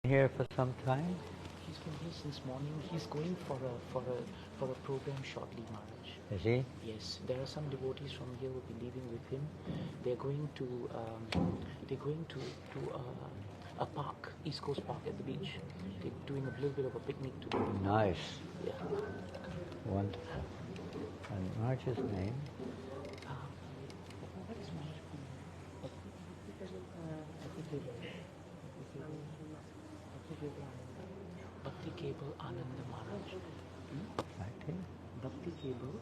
Here for some time? He's been here since morning. He's going for a program shortly, Maharaj. Is he? Yes, there are some devotees from here who will be leaving with him. They're going to a park, East Coast Park at the beach. They're doing a little bit of a picnic today. Nice. Yeah. Wonderful. And Marge's name? What is Maharaj? Bhakti Cable Ananda Maharaj. Bhakti? Bhakti Cable.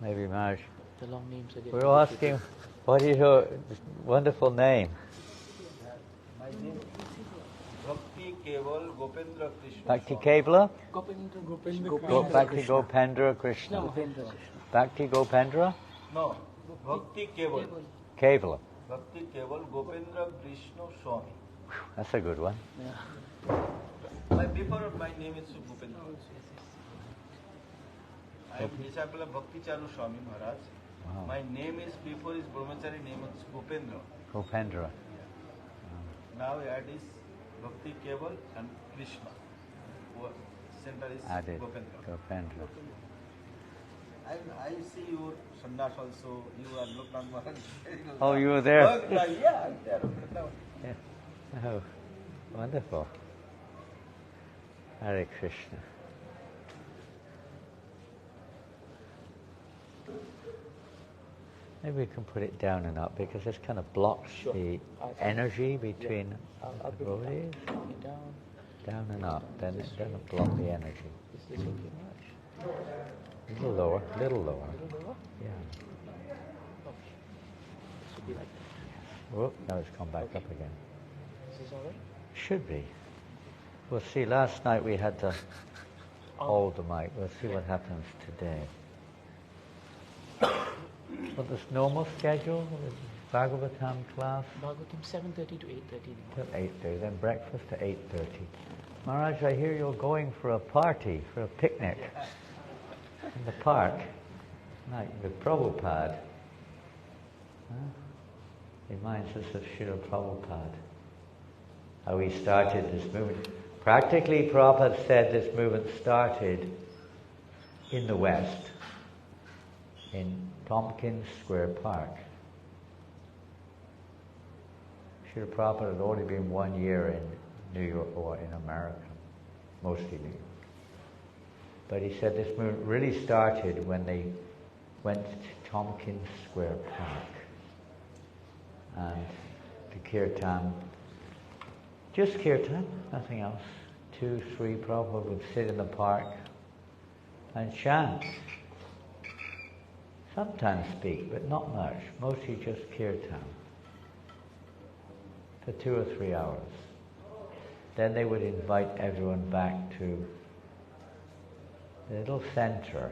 Maybe Marge. The long names are getting We're asking, what is your wonderful name? My name is Bhakti Keval Gopendra Krishna. Bhakti Swami. Kebala? Bhakti Krishna. Gopendra Krishna. Gopendra. Bhakti Gopendra? No, Bhakti Keval. Kevala. Bhakti Keval Gopendra Krishna Swami. That's a good one. Before my name is Gopendra. I am disciple of Bhakti Charu Swami Maharaj. Wow. My name is before his brahmachari name is Gopendra. Gopendra. Now add is Bhakti Keval and Krishna. Center is Added. Gopendra. Gopendra. I see your sannyas also. You are Loknath Maharaj. Oh, you were there? Yeah, I'm there. Yeah. Oh, wonderful. Hare Krishna. Maybe we can put it down and up because this kind of blocks Sure. the I'll- energy between I'll the bring it devotees. down. Down and up, then it doesn't block the energy. Is this okay, Maharaj? A little lower, little lower. A little lower? Yeah. Okay. This would be like that. Whoop, now it's come back up again. Is this alright? Should be. We'll see, last night we had to hold the mic. We'll see what happens today. Well, this normal schedule, with Bhagavatam class, Bhagavatam 7:30 to 8:30. till 8:30, then breakfast to 8:30. Maharaj, I hear you're going for a party, for a picnic in the park, night with Prabhupada. Huh? Reminds us of Srila Prabhupada, how he started this movement. Practically, Prabhupada said this movement started in the West, in Tompkins Square Park. Srila Prabhupada had already been 1 year in New York or in America, mostly New York. But he said this movement really started when they went to Tompkins Square Park. And the kirtan, just kirtan, nothing else. 2, 3, Prabhupada would sit in the park and chant. Sometimes speak, but not much. Mostly just kirtan for 2 or 3 hours. Then they would invite everyone back to the little center.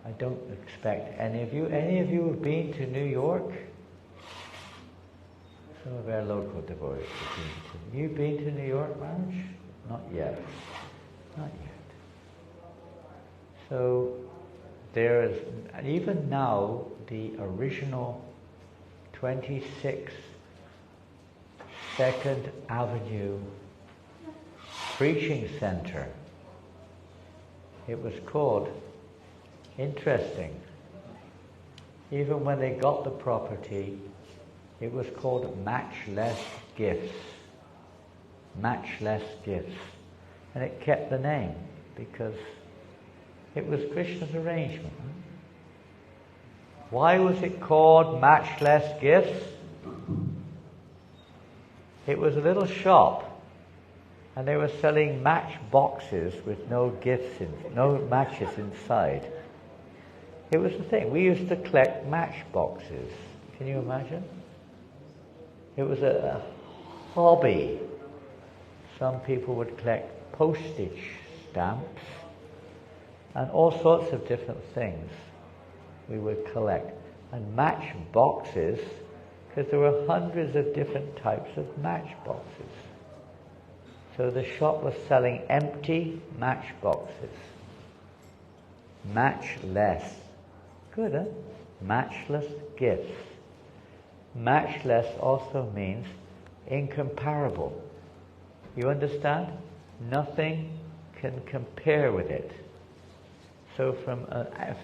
I don't expect any of you have been to New York? Some of our local devotees have been to. You been to New York, Maharaj? Not yet. Not yet. So there is, and even now, the original 26th 2nd Avenue Preaching Center. It was called, interesting, even when they got the property, it was called Matchless Gifts. Matchless Gifts. And it kept the name because it was Krishna's arrangement. Why was it called Matchless Gifts? It was a little shop and they were selling match boxes with no gifts in, no matches inside. It was the thing. We used to collect match boxes. Can you imagine? It was a hobby. Some people would collect postage stamps and all sorts of different things we would collect. And match boxes, because there were hundreds of different types of match boxes. So the shop was selling empty match boxes. Matchless. Good, huh? Matchless gifts. matchless also means incomparable. You understand? Nothing can compare with it. So from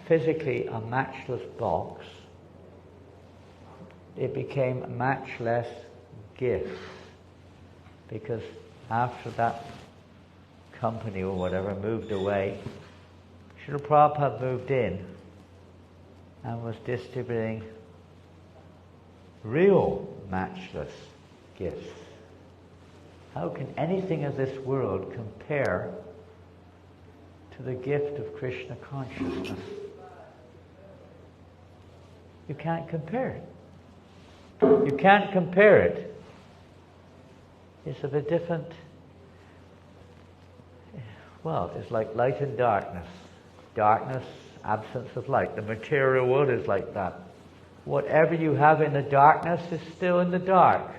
physically a matchless box, it became a matchless gift. Because after that company or whatever moved away, Srila Prabhupada moved in and was distributing real matchless gifts. How can anything of this world compare to the gift of Krishna consciousness? You can't compare it. You can't compare it. It's of a different, well, it's like light and darkness. Darkness, absence of light. The material world is like that. Whatever you have in the darkness is still in the dark.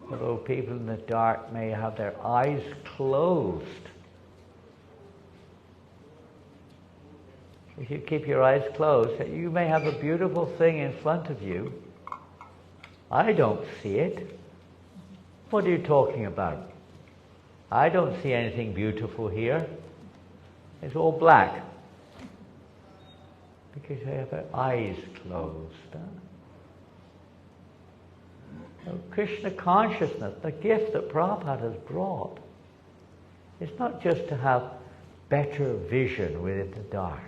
Although people in the dark may have their eyes closed, if you keep your eyes closed, you may have a beautiful thing in front of you. I don't see it. What are you talking about? I don't see anything beautiful here. It's all black. Because you have your eyes closed. So Krishna consciousness, the gift that Prabhupada has brought, is not just to have better vision within the dark.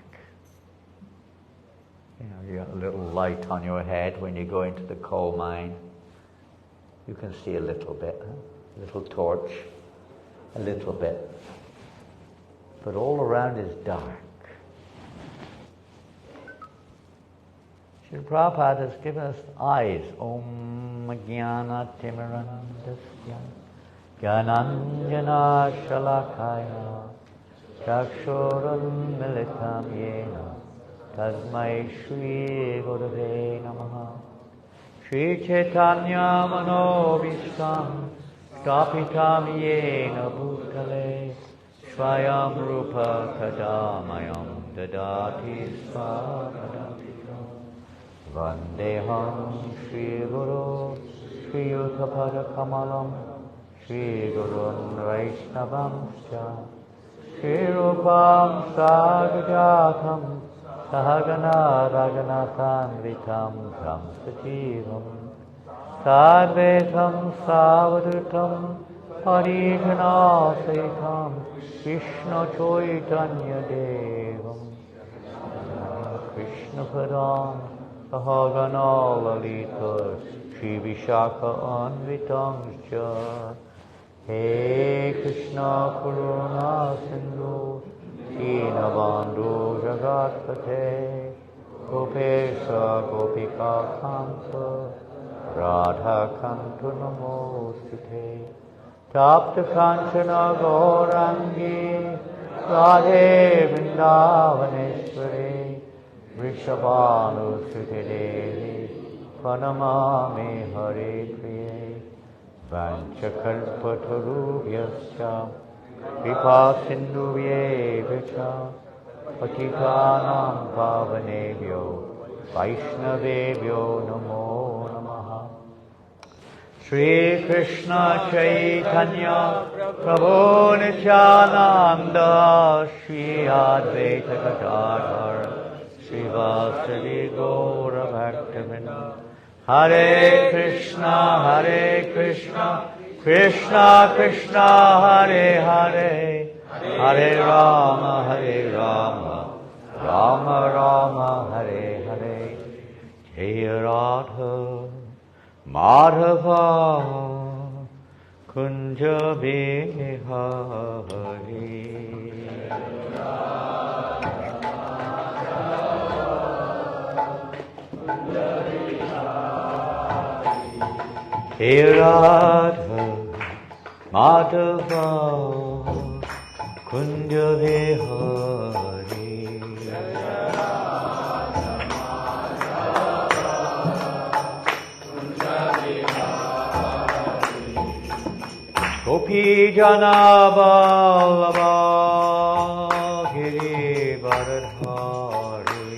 You know, you got a little light on your head when you go into the coal mine. You can see a little bit, a little torch, a little bit. But all around is dark. Srila Prabhupada has given us eyes. Om Jnana Timirandasya Jnananjana Shalakaya Chakshuram Militam Yena Tasmai Shri Gurave Namaha Shri Chaitanya Manobishtam Stapitam Yena Bhutale Swayam Rupa Kadamayam Dadati Svapadam Vandeham Shri Guru Shri Yutthapada Kamalam Shri Gurun Vaishnavamscha Shri Rupam Sagajatam Sahagana Raghunathan Vitam Tam Sajivam Sadvetam Savadutam Parijana Saitam Krishna Chaitanya Devam Krishna Padam Sahagana Lalita Shri Vishaka Anvitamscha He Krishna Karuna Sindhu Dinabandhu Jagatpate Gopesha Gopika Kanta Radha Kantu Namostute Tapta Kanchana Gaurangi Radhe Vrindavaneshwari Vrishabhanu Sutidevi Pranamami Hare Priye Vanchakalpatarubhyascha Kripa Sindhuvyevacha Patitanam Pavanebhyo Vaishnavebhyo Namo Namaha Shri Krishna Chaitanya Prabhu Nityananda Shri Advaita Gadadhar Srivasadi Gaura Bhaktivinoda Hare Krishna Krishna Krishna Hare Hare Hare Rama Rama Rama Hare Hare Jaya Radha Madhava Kunja Bihari Jaya Radha Madhava Kunja Bihari Gopi Jana Vallabha Giri Varadhari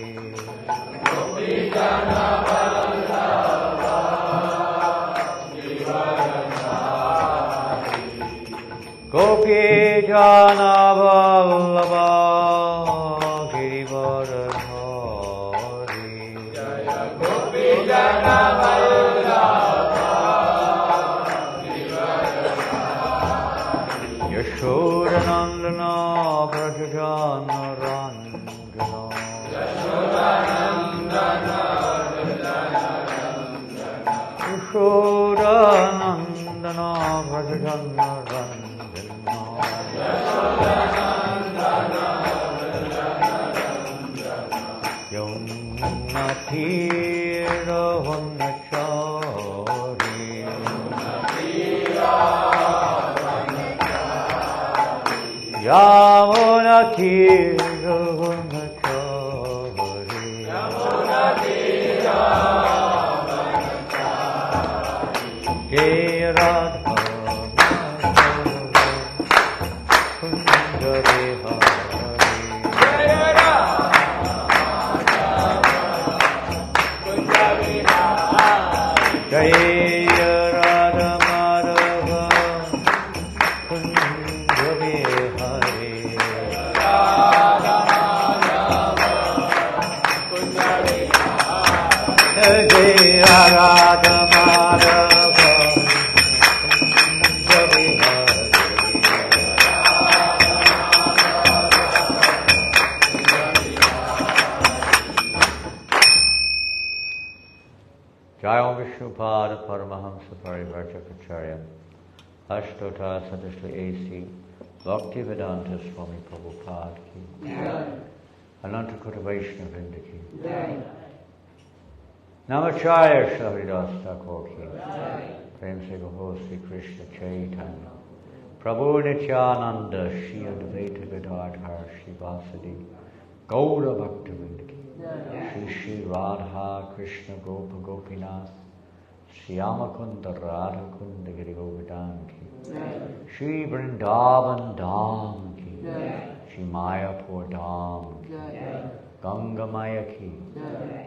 Krishna Vallabha Girivardhari Jaya Gopi Jana Vallabha Girivardhari Yashodanandana Brajajana Rangana Yashodanandana Yashodanandana Brajajana Rangana Yamuna Tira Vanachari Yamuna Tira Vanachari Jaya Radha Kundari Hari Jaya Radha Madhava Kundari Hari Jaya Radha Madhava Kundari Jayam Vishnupada Paramahamsa Parivartakacharya Ashtota Sadashri A.C. Bhaktivedanta Swami Prabhupada Ki Anantakota Vaishnava Vrinda Ki Namacharya Shahridas Thakur Ki Prem Se Gaho Sri Krishna Chaitanya Prabhu Nityananda Shri Advaita Gadadhar Shri Vasadi Gaura Bhaktivinoda Ki Shri Shri Radha Krishna Gopa Gopinath Shyama Kunda Radha Kunda Giri Govardhan Ki Shri Vrindavan Dham Ki Shri Mayapur Dham Ki Ganga Maya Ki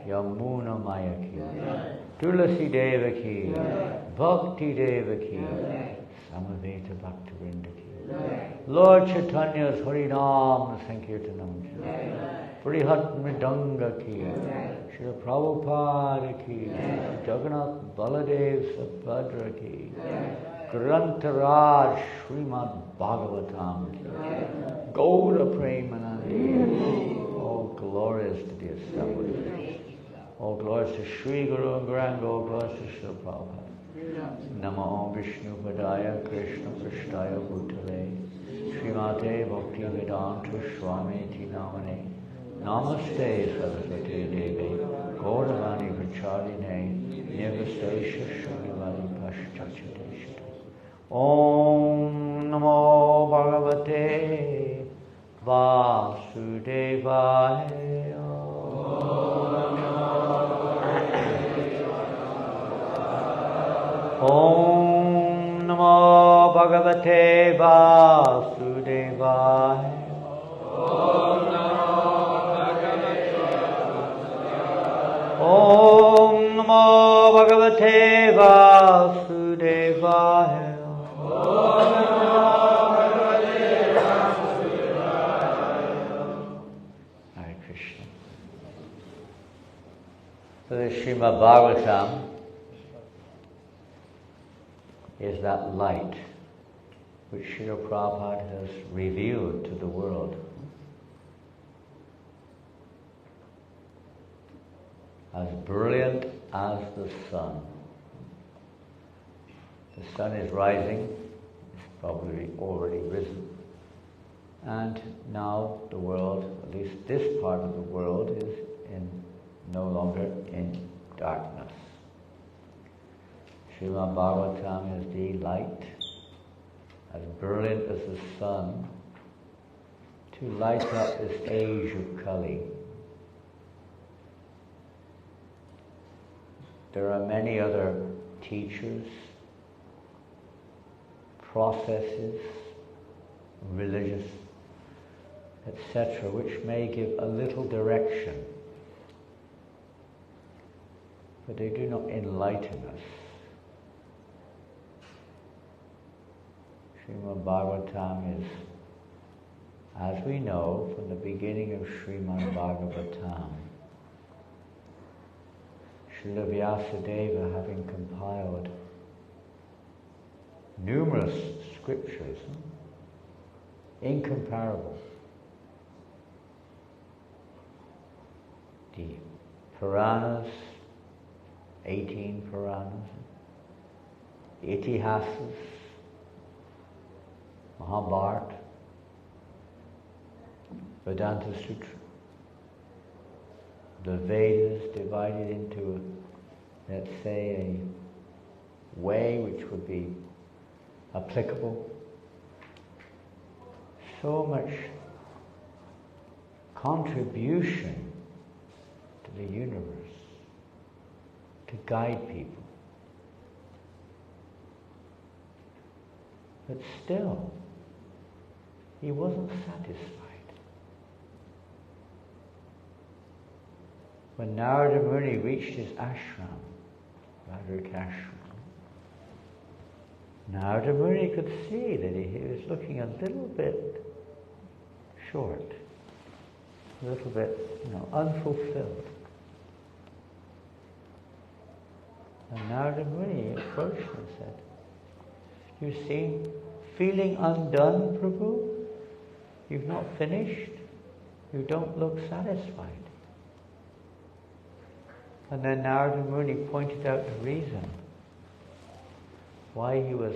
Yamuna Maya Ki Tulasi Deva Ki Bhakti Deva Ki Samaveta Bhaktivinoda Ki Lord Chaitanya's Harinam Sankirtanam Ki Prihat Mridanga Ki Srila Prabhupada Ki Jagannath Baladev Subhadra Ki Grantaraj Srimad Bhagavatam Ki Gaura Premanandi. All glories to the established. All glories to Sri Guru and Grand, all glories to Srila Prabhupada. Namo Vishnu Padaya Krishna Prashtaya Bhutale Srimate Bhakti Vedanta Swami Ti Namane Namaste Saraswati Devi Gauravani Pracharine Nirvastesha Shrivali Paschachadeshita Om Namo Bhagavate Vasudevaya Om Namo Bhagavate Vasudevaya Om Namo Bhagavate Vasudevaya Hare Krishna. So the Srimad Bhagavatam is that light which Srila Prabhupada has revealed to the world. As brilliant as the sun. The sun is rising, it's probably already risen. And now the world, at least this part of the world, is no longer in darkness. Srimad Bhagavatam is the light, as brilliant as the sun, to light up this age of Kali. There are many other teachers, processes, religious, etc., which may give a little direction, but they do not enlighten us. Srimad Bhagavatam is As we know from the beginning of Srimad Bhagavatam, Srila Vyasadeva, having compiled numerous scriptures, incomparable, the Puranas, 18 Puranas, the Itihasas, Mahabharata, Vedanta Sutra, the Vedas divided into, let's say, a way which would be applicable. So much contribution to the universe to guide people. But still, he wasn't satisfied. When Narada Muni reached his ashram, Radharika ashram, Narada Muni could see that he was looking a little bit short, a little bit, unfulfilled. And Narada Muni approached him and said, "You seem feeling undone, Prabhu? You've not finished? You don't look satisfied." And then Narada Muni pointed out the reason why he was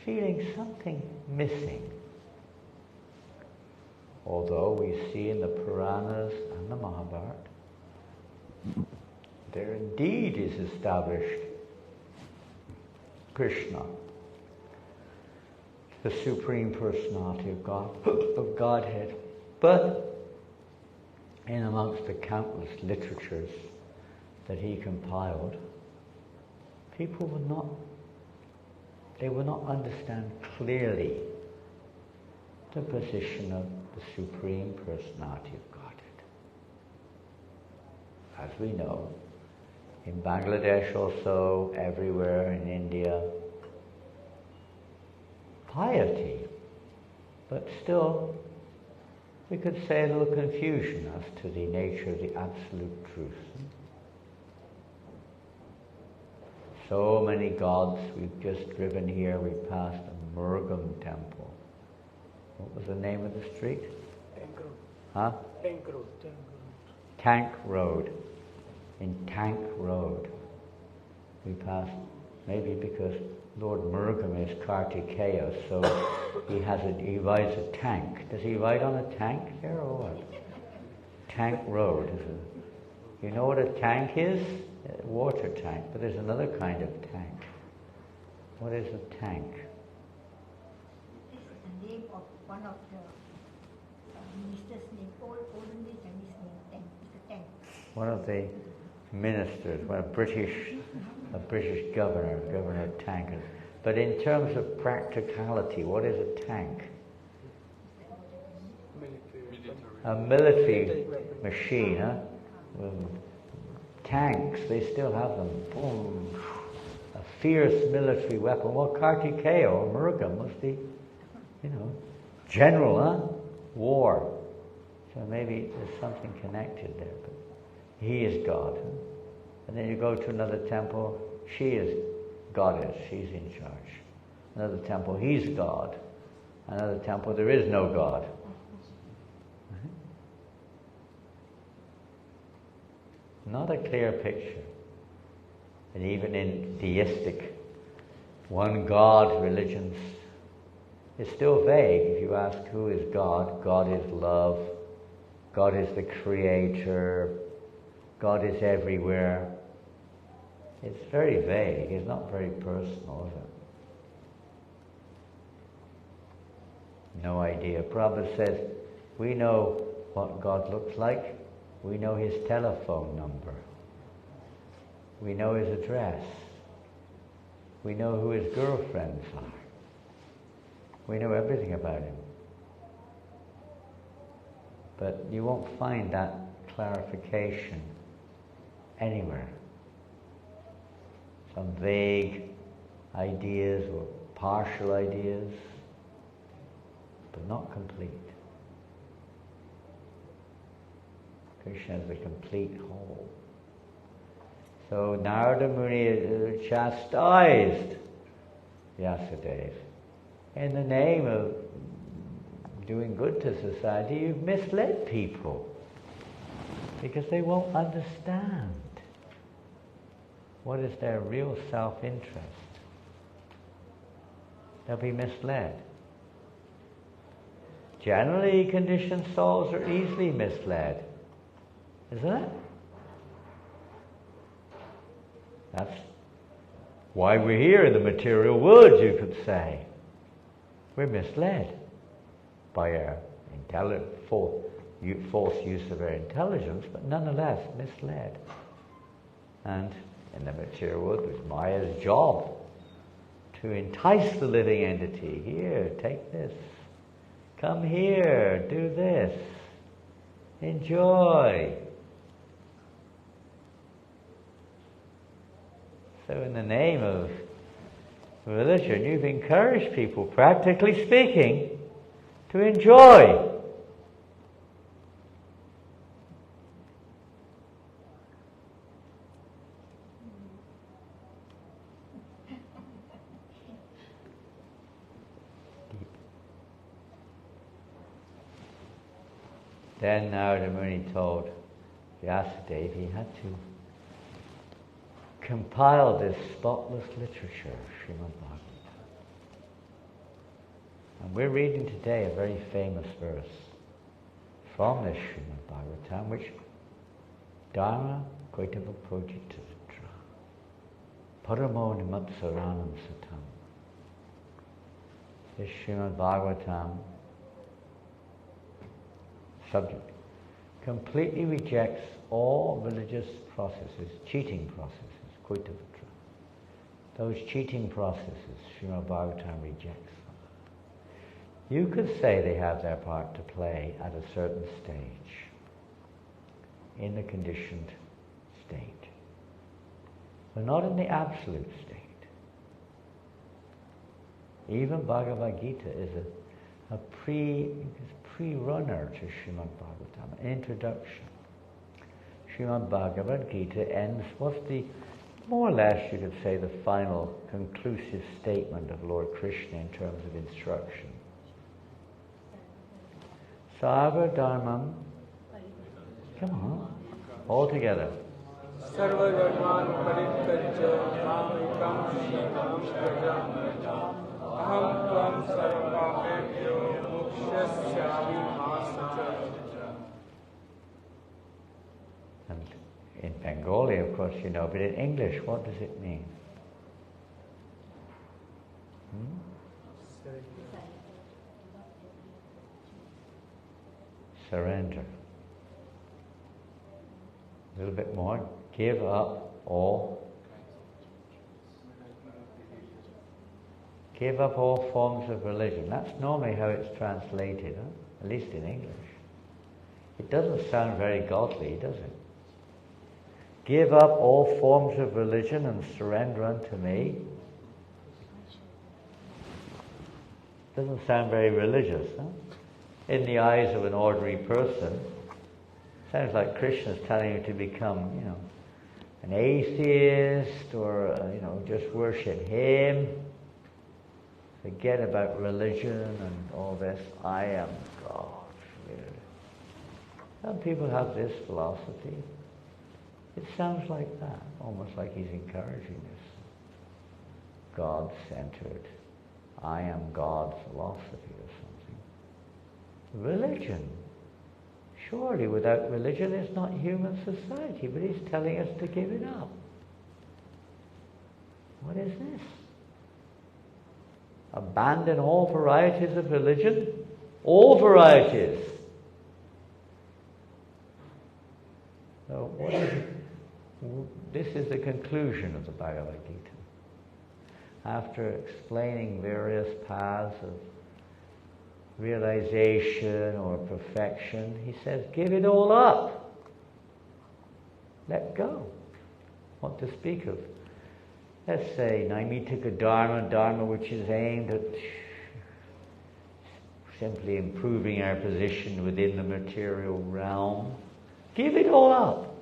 feeling something missing. Although we see in the Puranas and the Mahabharata, there indeed is established Krishna, the Supreme Personality of God, of Godhead. But in amongst the countless literatures that he compiled, people would not understand clearly the position of the Supreme Personality of Godhead. As we know, in Bangladesh also, everywhere in India, piety, but still, we could say a little confusion as to the nature of the absolute truth. So many gods. We've just driven here, we passed a Murugan temple. What was the name of the street? Tank Road. Huh? Tank Road. Tank Road. In Tank Road. We passed, maybe because Lord Murugan is Kartikeya, so he rides a tank. Does he ride on a tank here or what? Tank Road. You know what a tank is? A water tank, but there's another kind of tank. What is a tank? This is the name of one of the minister's name, olden day Chinese name, tank. It's a tank. One of the ministers, a British governor of tankers. But in terms of practicality, what is a tank? A military machine, huh? Tanks, they still have them. Boom. A fierce military weapon. Well, Kartikeya or Murugan was the, general, huh? War. So maybe there's something connected there. But he is God. Huh? And then you go to another temple, she is goddess, she's in charge. Another temple, he's God. Another temple, there is no God. Not a clear picture. And even in theistic, one God religions, it's still vague. If you ask who is God, God is love, God is the creator, God is everywhere. It's very vague, it's not very personal, is it? No idea. Prabhupada says, we know what God looks like. We know his telephone number. We know his address. We know who his girlfriends are. We know everything about him. But you won't find that clarification anywhere. Some vague ideas or partial ideas, but not complete. Krishna is the complete whole. So Narada Muni chastised Vyasadeva. In the name of doing good to society, you've misled people because they won't understand what is their real self-interest. They'll be misled. Generally, conditioned souls are easily misled, isn't it? That's why we're here in the material world, you could say. We're misled by our false use of our intelligence, but nonetheless misled. And in the material world, it's Maya's job to entice the living entity. Here, take this. Come here, do this. Enjoy. So in the name of religion, you've encouraged people, practically speaking, to enjoy. Then Narada Muni told Vyasadeva he had to compile this spotless literature of Srimad Bhagavatam. And we're reading today a very famous verse from this Srimad Bhagavatam, which Dharma Kaitava Projitatra Paramo Nimatsaranam Satam. This Srimad Bhagavatam subject completely rejects all religious processes, cheating processes, Kaitavatra. Those cheating processes, Srimad Bhagavatam rejects them. You could say they have their part to play at a certain stage, in the conditioned state, but not in the absolute state. Even Bhagavad Gita is a pre-runner to Srimad Bhagavatam, an introduction. Srimad Bhagavad Gita ends, more or less you could say, the final conclusive statement of Lord Krishna in terms of instruction. Sarva Dharmam, come on, all together. Sarva Dharman Parityajya Mamekam Shranam Prajam Aham Tvam Sarvapapebhyo Mukshyasyami Masacha. And in Bengali, of course, you know, but in English, what does it mean? Surrender. A little bit more. Give up all. Give up all forms of religion. That's normally how it's translated, at least in English. It doesn't sound very godly, does it? Give up all forms of religion and surrender unto me. Doesn't sound very religious, huh? In the eyes of an ordinary person, sounds like Krishna's telling you to become, an atheist or, just worship him. Forget about religion and all this. I am God. Some people have this philosophy. It sounds like that, almost like he's encouraging this God-centered, I am God philosophy or something. Religion. Surely without religion it's not human society, but he's telling us to give it up. What is this? Abandon all varieties of religion? All varieties. So what is it? This is the conclusion of the Bhagavad Gita. After explaining various paths of realization or perfection, he says, give it all up. Let go. What to speak of? Let's say Naimittika Dharma which is aimed at simply improving our position within the material realm, Give it all up.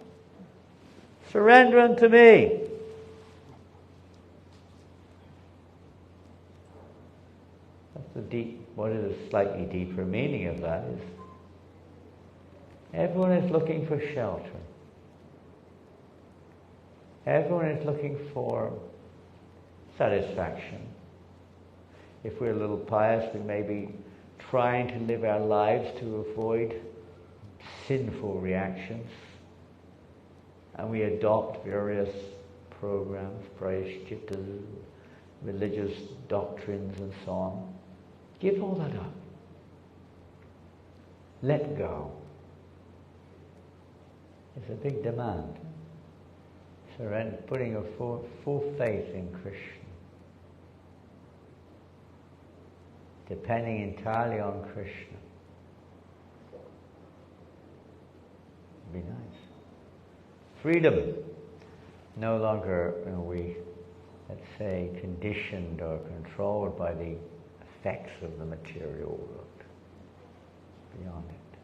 Surrender unto me. That's the deep, what is a slightly deeper meaning of that is, everyone is looking for shelter. Everyone is looking for satisfaction. If we're a little pious, we may be trying to live our lives to avoid sinful reactions. And we adopt various programs, prayashchitta, religious doctrines and so on. Give all that up. Let go. It's a big demand. Surrender, putting a full faith in Krishna. Depending entirely on Krishna. Be nice. Freedom. No longer are we, let's say, conditioned or controlled by the effects of the material world. Beyond it.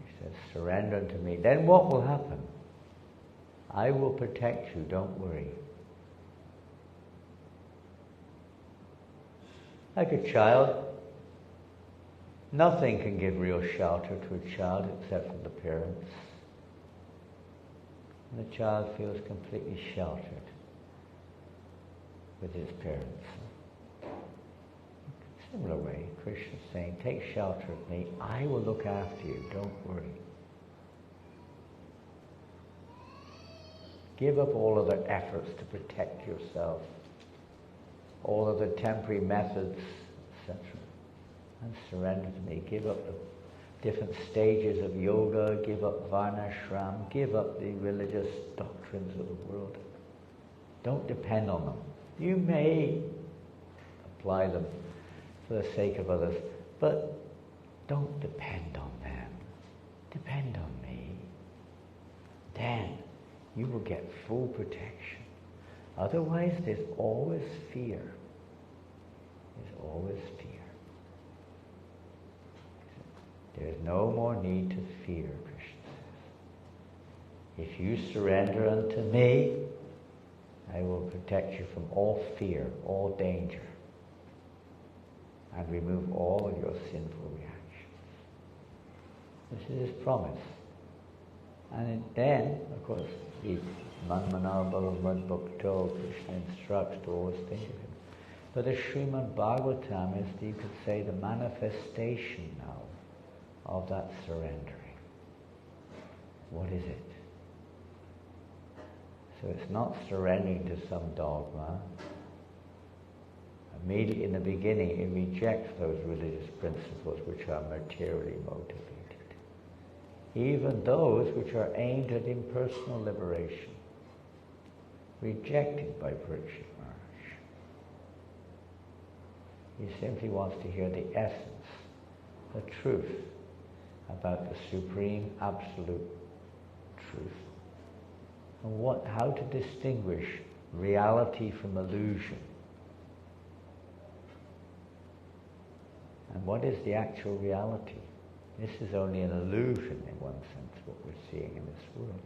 He says, surrender unto me. Then what will happen? I will protect you, don't worry. Like a child, nothing can give real shelter to a child except for the parents. And the child feels completely sheltered with his parents. Similar way, Krishna is saying, take shelter of me, I will look after you, don't worry. Give up all of the efforts to protect yourself, all of the temporary methods, etc. And surrender to me. Give up the different stages of yoga, give up varnashram, give up the religious doctrines of the world. Don't depend on them. You may apply them for the sake of others, but don't depend on them. Depend on me. Then you will get full protection. Otherwise, there's always fear. There's always fear. There's no more need to fear, Krishna says. If you surrender unto me, I will protect you from all fear, all danger, and remove all of your sinful reactions. This is his promise. And then, of course, the Manmanar Bhagavad Bhakto, Krishna instructs to always think of him. But the Srimad Bhagavatam is, you could say, the manifestation now of that surrendering. What is it? So it's not surrendering to some dogma. Immediately in the beginning, it rejects those religious principles which are materially motivated. Even those which are aimed at impersonal liberation, rejected by Parikshit Maharaj. He simply wants to hear the essence, the truth about the supreme, absolute truth. And how to distinguish reality from illusion. And what is the actual reality? This is only an illusion in one sense, what we're seeing in this world.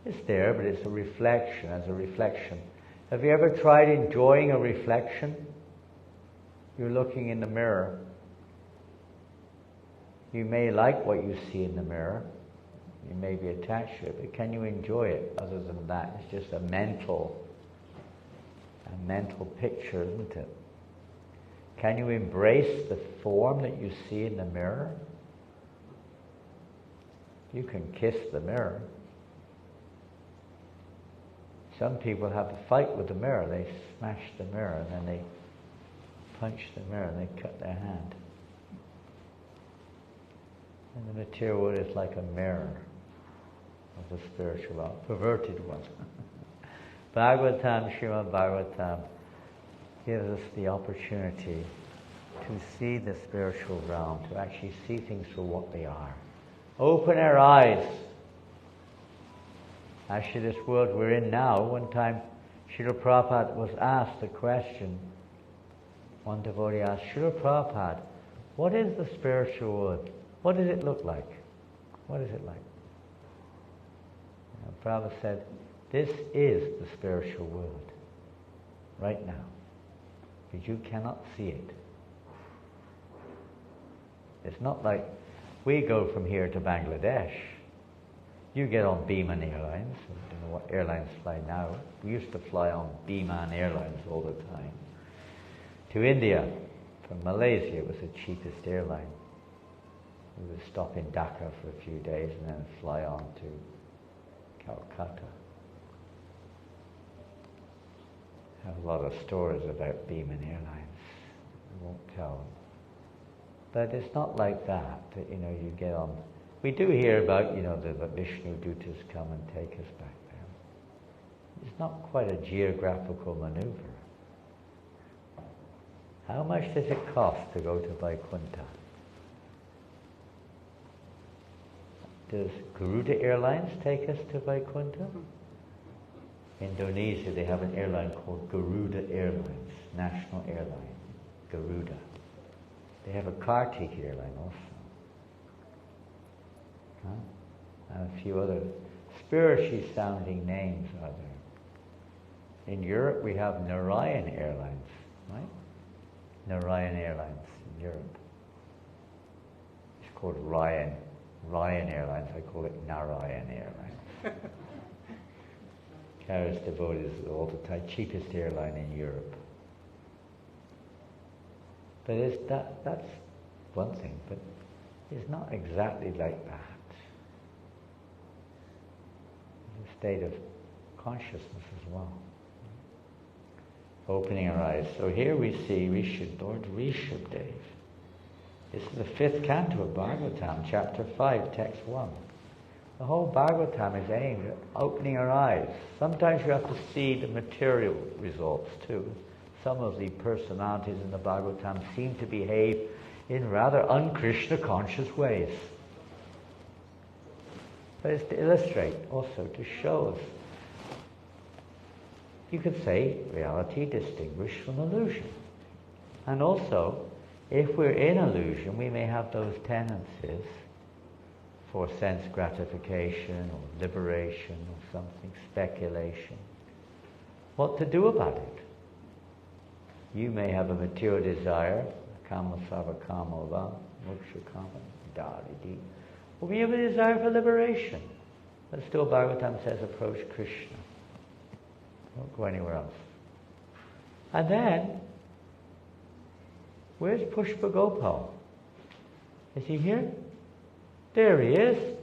It's there, but it's a reflection, as a reflection. Have you ever tried enjoying a reflection? You're looking in the mirror. You may like what you see in the mirror. You may be attached to it, but can you enjoy it other than that? It's just a mental picture, isn't it? Can you embrace the form that you see in the mirror? You can kiss the mirror. Some people have a fight with the mirror. They smash the mirror and then they punch the mirror and they cut their hand. And the material world is like a mirror of the spiritual world, perverted one. Bhagavatam, Srimad Bhagavatam gives us the opportunity to see the spiritual realm, to actually see things for what they are. Open our eyes. Actually, this world we're in now, one time Srila Prabhupada was asked a question. One devotee asked, Srila Prabhupada, what is the spiritual world? What does it look like? What is it like? Prabhupada said, this is the spiritual world, right now. But you cannot see it. It's not like we go from here to Bangladesh. You get on Biman Airlines. I don't know what airlines fly now. We used to fly on Biman Airlines all the time. To India, from Malaysia, it was the cheapest airline. We would stop in Dhaka for a few days and then fly on to Calcutta. I have a lot of stories about Biman Airlines. I won't tell. But it's not like that, you get on. We do hear about, the Vishnu Dutas come and take us back there. It's not quite a geographical maneuver. How much does it cost to go to Vaikuntha? Does Garuda Airlines take us to Vaikuntha? Indonesia, they have an airline called Garuda Airlines, national airline, Garuda. They have a Kartik airline also. And a few other spiritually sounding names are there. In Europe, we have Narayan Airlines, right? Narayan Airlines in Europe. It's called Ryan Airlines. I call it Narayan Airlines. Carries devotees all the time. Cheapest airline in Europe. But that's one thing, but it's not exactly like that. It's a state of consciousness as well. Opening our eyes. So here we see Lord Rishabdev. This is the 5th canto of Bhagavatam, chapter 5, text 1. The whole Bhagavatam is aimed at opening our eyes. Sometimes you have to see the material results too. Some of the personalities in the Bhagavatam seem to behave in rather un-Krishna conscious ways. But it's to illustrate, also to show us. You could say reality distinguished from illusion. And also, if we're in illusion, we may have those tendencies for sense gratification or liberation or something, speculation. What to do about it? You may have a material desire, kama sava kama va, moksha kama dharidi. Or we have a desire for liberation. But still Bhagavatam says approach Krishna. Don't go anywhere else. And then, where's Pushpa Gopal? Is he here? There he is.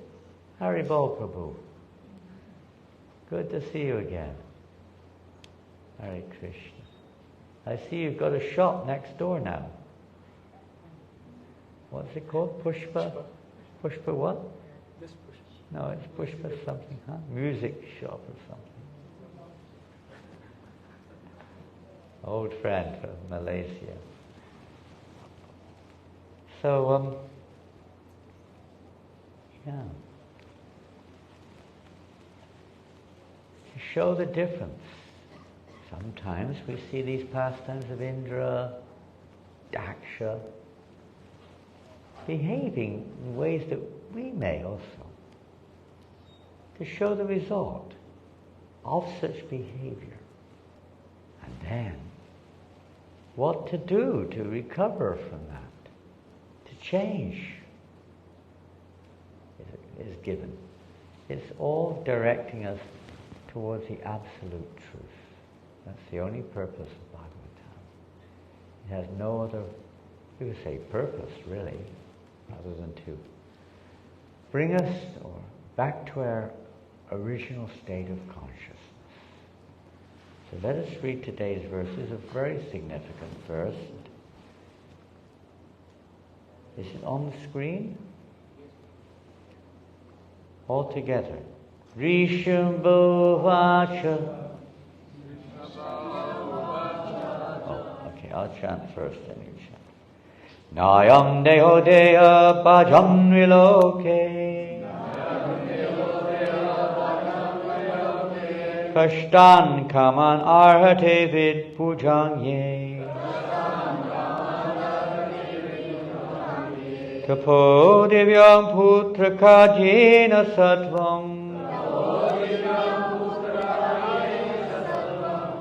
Haribol Prabhu. Good to see you again. Hare Krishna. I see you've got a shop next door now. What's it called? Pushpa? Pushpa what? This Pushpa. No, it's Pushpa something, huh? Music shop or something. Old friend from Malaysia. So, yeah. To show the difference. Sometimes we see these pastimes of Indra, Daksha, behaving in ways that we may also. To show the result of such behavior. And then, what to do to recover from that, to change, is given. It's all directing us towards the absolute truth. That's the only purpose of Bhagavatam. It has no other, we would say, purpose, really, other than to bring us back to our original state of consciousness. So let us read today's verses, a very significant verse. Is it on the screen? All together. Rishambho Vacha. Oh, okay, I'll chant first, then you chant. Nayam Deho Deha Bhajam Viloke. Kashtan Kaman Arhate Vid Pujanye. Tapo divyam putraka jena sattvam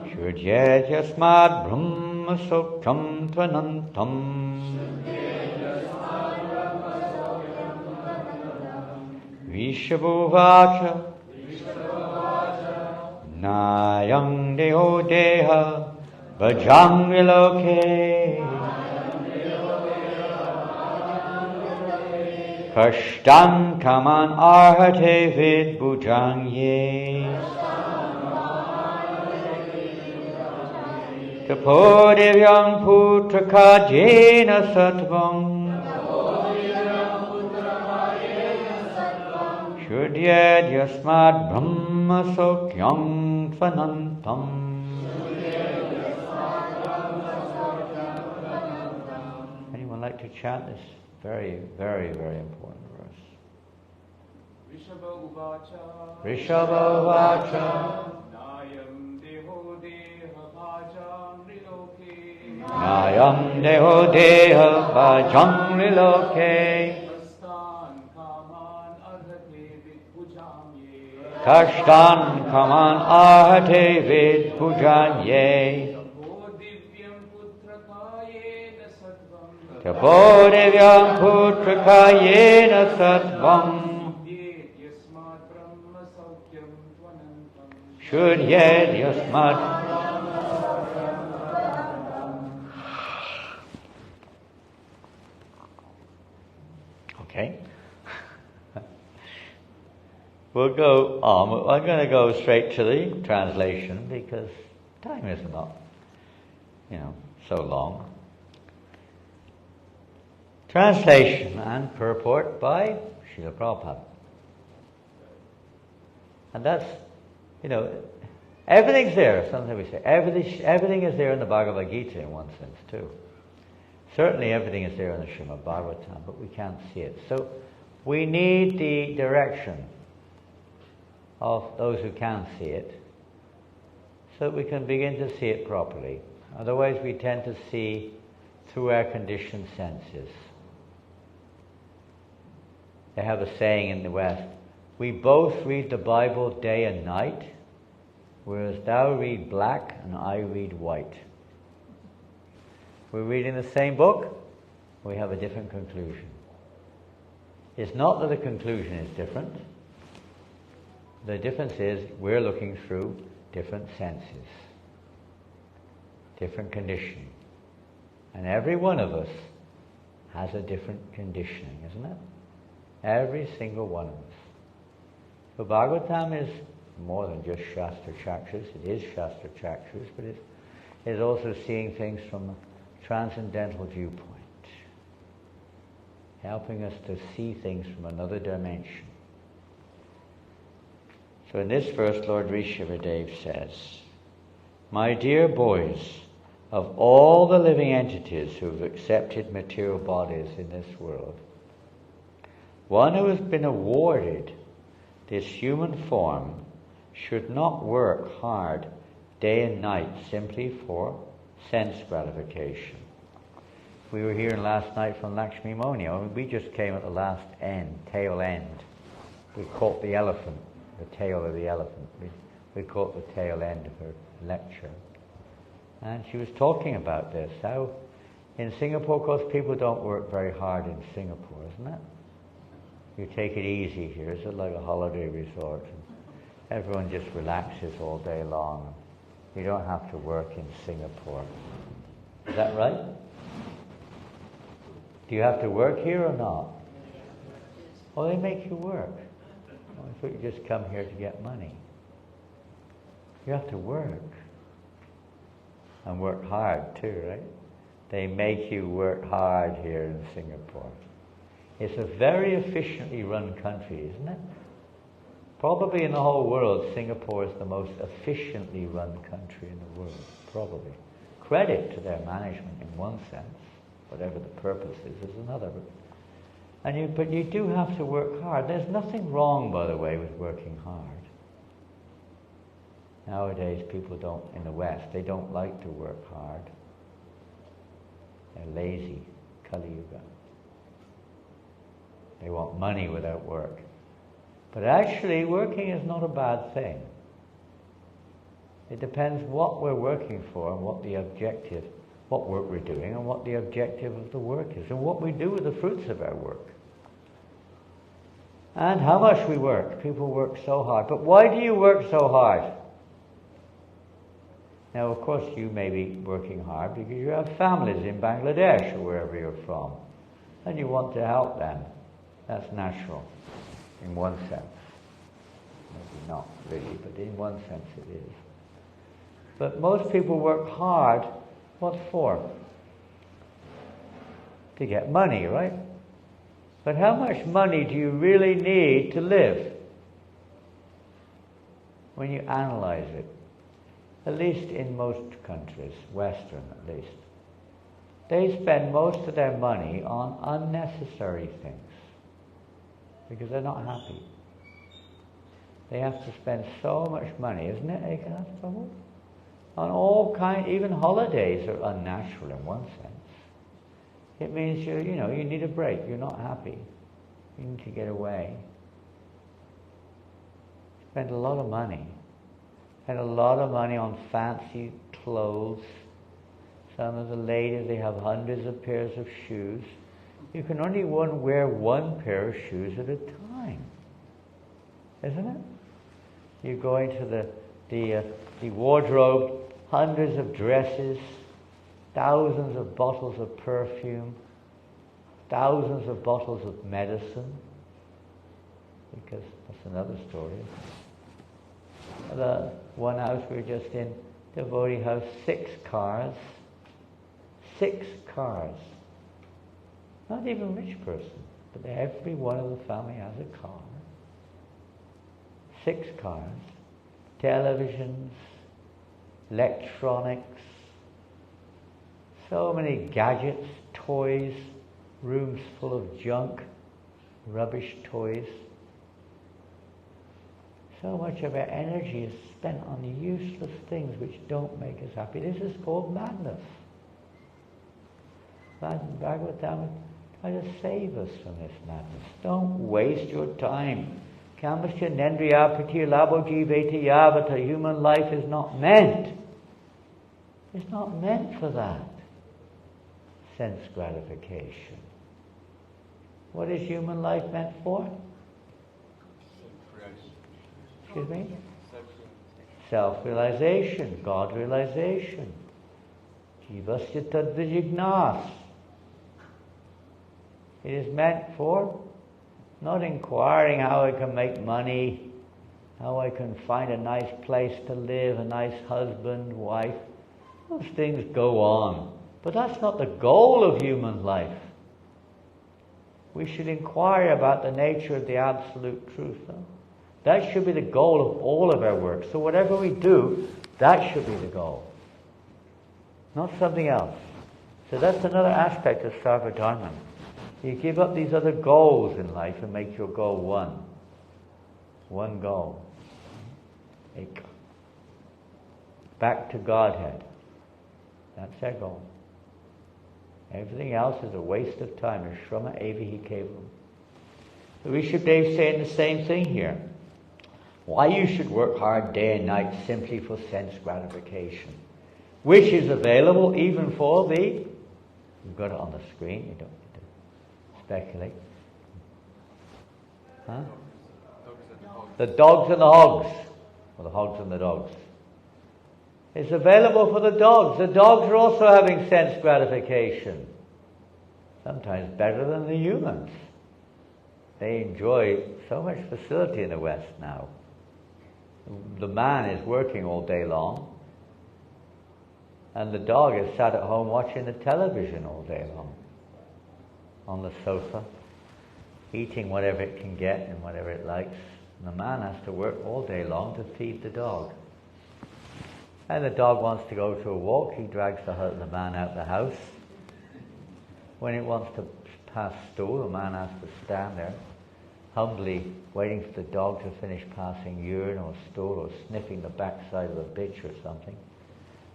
Shudyet yasmad brahma sokyam tvanantam Vishabhuvacha Nayam deho deha Bhajam viloke Kashtan kaman arhate vid bhujanye Kapodevyam putraka jena sattvam Shudyad yasmad brahma sokyam tvanantam Anyone like to chant this? Very, very, very important verse. Rishabha Vacha Nayam deho deha bhajam riloke Nayam deho deha bhajam riloke Kashtan kaman ahate vid pujanye Tapo divyam putraka yena sattvam Shudyed yasmad Okay. We'll go on. I'm going to go straight to the translation because time is not, so long. Translation and purport by Srila Prabhupada. And that's, everything's there. Sometimes we say everything is there in the Bhagavad Gita in one sense too. Certainly everything is there in the Srimad Bhagavatam, but we can't see it. So we need the direction of those who can see it so that we can begin to see it properly. Otherwise we tend to see through our conditioned senses. They have a saying in the West, we both read the Bible day and night, whereas thou read black and I read white. We're reading the same book, we have a different conclusion. It's not that the conclusion is different. The difference is we're looking through different senses, different conditioning. And every one of us has a different conditioning, isn't it? Every single one of us. So Bhagavatam is more than just Shastra Chakras. It is Shastra Chakras, but it is also seeing things from a transcendental viewpoint, helping us to see things from another dimension. So in this verse, Lord Rishabhadev says, my dear boys, of all the living entities who have accepted material bodies in this world, one who has been awarded this human form should not work hard day and night simply for sense gratification. We were hearing last night from Lakshmi Moni. We just came at the last tail end. We caught the elephant, the tail of the elephant. We caught the tail end of her lecture. And she was talking about this, how in Singapore, of course, people don't work very hard in Singapore, isn't it? You take it easy here. It's like a holiday resort. Everyone just relaxes all day long. You don't have to work in Singapore. Is that right? Do you have to work here or not? Oh, they make you work. I thought you just come here to get money. You have to work. And work hard too, right? They make you work hard here in Singapore. It's a very efficiently run country, isn't it? Probably in the whole world, Singapore is the most efficiently run country in the world. Probably. Credit to their management in one sense. Whatever the purpose is another. But you do have to work hard. There's nothing wrong, by the way, with working hard. Nowadays, people don't, in the West, they don't like to work hard. They're lazy. Kali Yuga. They want money without work. But actually, working is not a bad thing. It depends what we're working for and what the objective, what work we're doing and what the objective of the work is and what we do with the fruits of our work. And how much we work. People work so hard. But why do you work so hard? Now, of course, you may be working hard because you have families in Bangladesh or wherever you're from, and you want to help them. That's natural, in one sense. Maybe not really, but in one sense it is. But most people work hard, what for? To get money, right? But how much money do you really need to live? When you analyze it, at least in most countries, Western at least, they spend most of their money on unnecessary things because they're not happy. They have to spend so much money, isn't it, Ekanath Prabhu? On all kinds, even holidays are unnatural in one sense. It means you need a break. You're not happy. You need to get away. Spend a lot of money. Spend a lot of money on fancy clothes. Some of the ladies, they have hundreds of pairs of shoes. You can only wear one pair of shoes at a time, isn't it? You go into the wardrobe, hundreds of dresses, thousands of bottles of perfume, thousands of bottles of medicine, because that's another story. The one house we were just in, devotee house, 6 cars. 6 cars. Not even a rich person, but every one of the family has a car. 6 cars. Televisions, electronics, so many gadgets, toys, rooms full of junk, rubbish toys. So much of our energy is spent on useless things which don't make us happy. This is called madness. Bhagavatam tries to save us from this madness. Don't waste your time. Kamasya nendriyapati labo jiveti yavata. Human life is not meant. It's not meant for that. Sense gratification. What is human life meant for? Excuse me? Self-realization, God-realization. Jivasya tadvijignas. It is meant for not inquiring how I can make money, how I can find a nice place to live, a nice husband, wife. Those things go on. But that's not the goal of human life. We should inquire about the nature of the absolute truth, though. That should be the goal of all of our work. So whatever we do, that should be the goal. Not something else. So that's another aspect of Sarvadharma. You give up these other goals in life and make your goal one. One goal. Eka. Back to Godhead. That's our goal. Everything else is a waste of time. Shrama evahi kevalam. So Rishabdev is saying the same thing here. Why you should work hard day and night simply for sense gratification, which is available even for you've got it on the screen, you don't need to speculate. Huh? The dogs and the hogs. Or the hogs and the dogs. It's available for the dogs. The dogs are also having sense gratification. Sometimes better than the humans. They enjoy so much facility in the West now. The man is working all day long, and the dog is sat at home watching the television all day long, on the sofa, eating whatever it can get and whatever it likes. And the man has to work all day long to feed the dog. And the dog wants to go to a walk, he drags the man out of the house. When it wants to pass stool, the man has to stand there, humbly waiting for the dog to finish passing urine or stool or sniffing the backside of a bitch or something.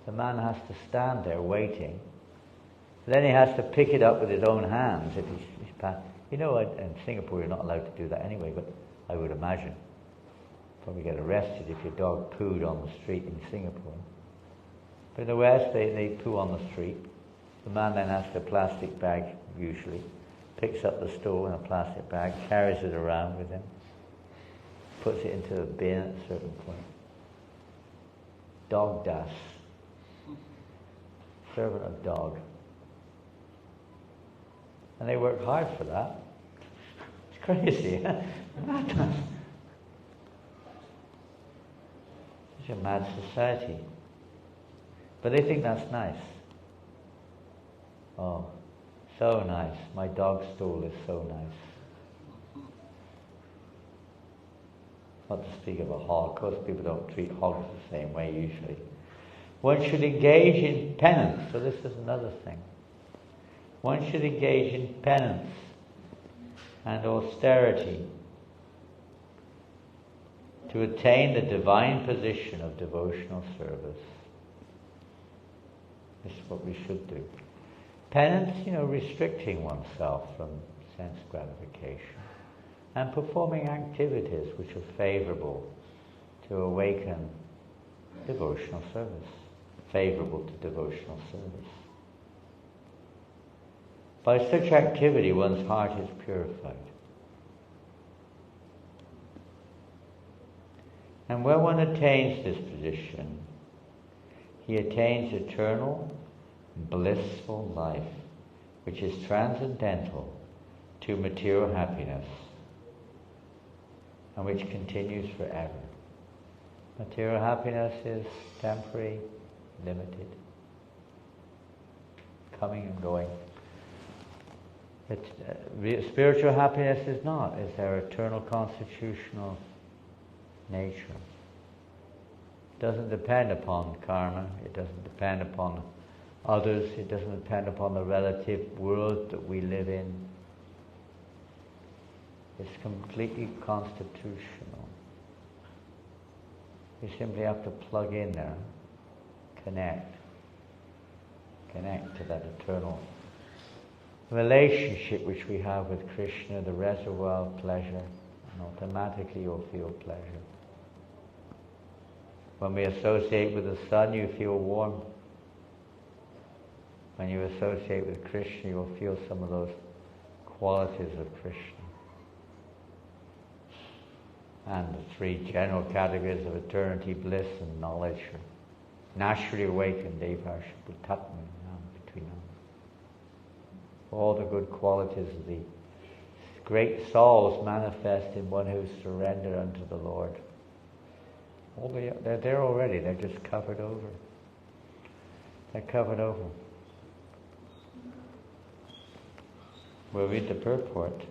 The man has to stand there waiting. Then he has to pick it up with his own hands. If You know, in Singapore you're not allowed to do that anyway, but I would imagine probably get arrested if your dog pooed on the street in Singapore. But in the West, they poo on the street. The man then has a plastic bag, usually, picks up the stool in a plastic bag, carries it around with him, puts it into a bin at a certain point. Dog das. Servant of dog. And they work hard for that. It's crazy, huh? Madness. Such a mad society. But they think that's nice. Oh, so nice. My dog stool is so nice. Not to speak of a hog. Of course, people don't treat hogs the same way usually. One should engage in penance. So this is another thing. One should engage in penance and austerity to attain the divine position of devotional service. This is what we should do. Penance, restricting oneself from sense gratification and performing activities which are favorable to awaken devotional service, favorable to devotional service. By such activity, one's heart is purified. And when one attains this position, he attains eternal, blissful life, which is transcendental to material happiness and which continues forever. Material happiness is temporary, limited, coming and going. Spiritual happiness is not. It's our eternal constitutional nature. It doesn't depend upon karma. It doesn't depend upon others. It doesn't depend upon the relative world that we live in. It's completely constitutional. You simply have to plug in there, connect to that eternal relationship which we have with Krishna, the reservoir of pleasure, and automatically you'll feel pleasure. When we associate with the sun, you feel warm. When you associate with Krishna, you'll feel some of those qualities of Krishna. And the three general categories of eternity, bliss, and knowledge are naturally awakened, Devash, Bhutatman, between them. All the good qualities of the great souls manifest in one who surrendered unto the Lord. They're there already, they're just covered over. They're covered over. We'll read the purport.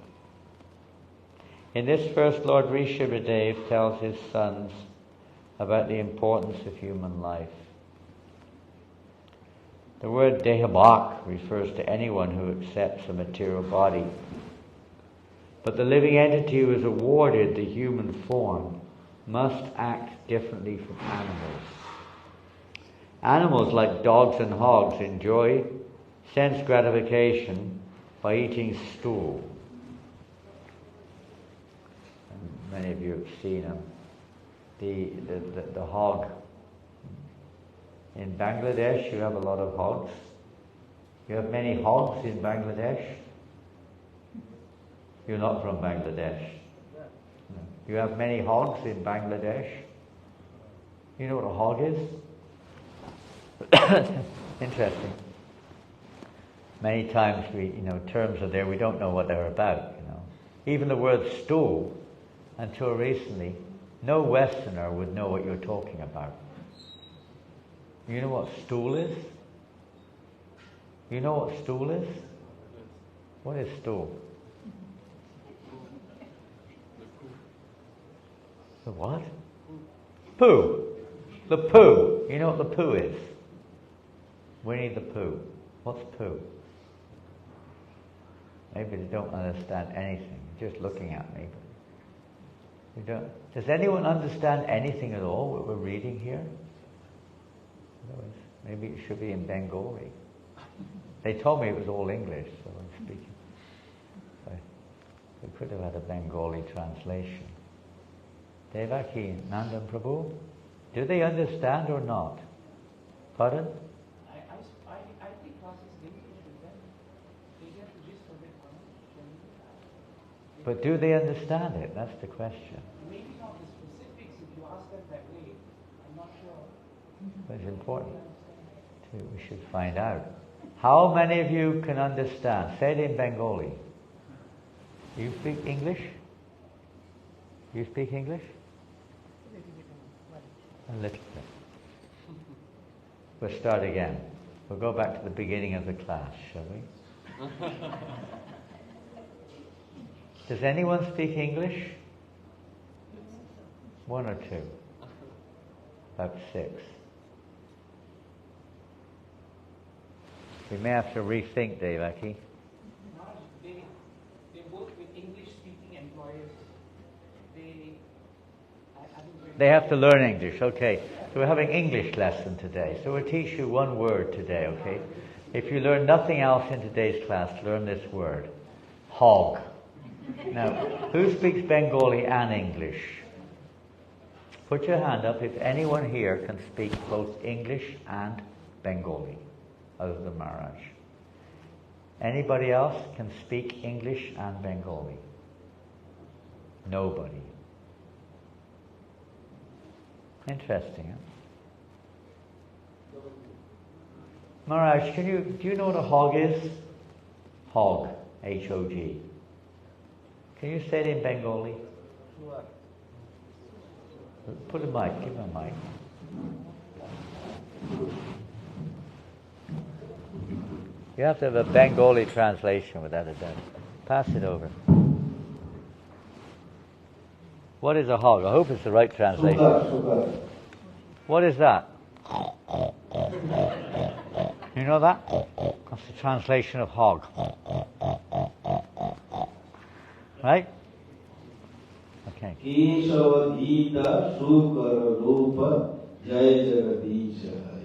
In this verse, Lord Rishabhadev tells his sons about the importance of human life. The word dehabhak refers to anyone who accepts a material body. But the living entity who is awarded the human form must act differently from animals. Animals like dogs and hogs enjoy sense gratification by eating stool. And many of you have seen them. The hog. In Bangladesh, you have a lot of hogs. You have many hogs in Bangladesh. You're not from Bangladesh. No. You have many hogs in Bangladesh. You know what a hog is? Interesting. Many times terms are there, we don't know what they're about, Even the word stool, until recently, no Westerner would know what you're talking about. You know what stool is? You know what stool is? What is stool? The what? Pooh. The poo. You know what the poo is? Winnie the Pooh. What's poo? Maybe they don't understand anything. Just looking at me. You don't. Does anyone understand anything at all what we're reading here? Maybe it should be in Bengali. They told me it was all English, so I'm speaking. could have had a Bengali translation. Devaki Nandan Prabhu, do they understand or not? Pardon? I think classes linked with them. They get the gist of it. But do they understand it? That's the question. Maybe not the specifics if you ask them that way. I'm not sure. But it's important. We should find out. How many of you can understand? Say it in Bengali. Do you speak English? You speak English? A little bit. We'll start again. We'll go back to the beginning of the class, shall we? Does anyone speak English? One or two? About 6. We may have to rethink, Devaki. They work with English-speaking employers. They have to learn English, okay. So we're having English lesson today. So we'll teach you one word today, okay? If you learn nothing else in today's class, learn this word. Hog. Now, who speaks Bengali and English? Put your hand up if anyone here can speak both English and Bengali, other than Maharaj. Anybody else can speak English and Bengali? Nobody. Interesting, huh? Maharaj, do you know what a hog is? Hog, H-O-G. Can you say it in Bengali? Sure. Put a mic, give him a mic. You have to have a Bengali translation without a doubt. Pass it over. What is a hog? I hope it's the right translation. Sugar. What is that? You know that? That's the translation of hog. Right? Okay.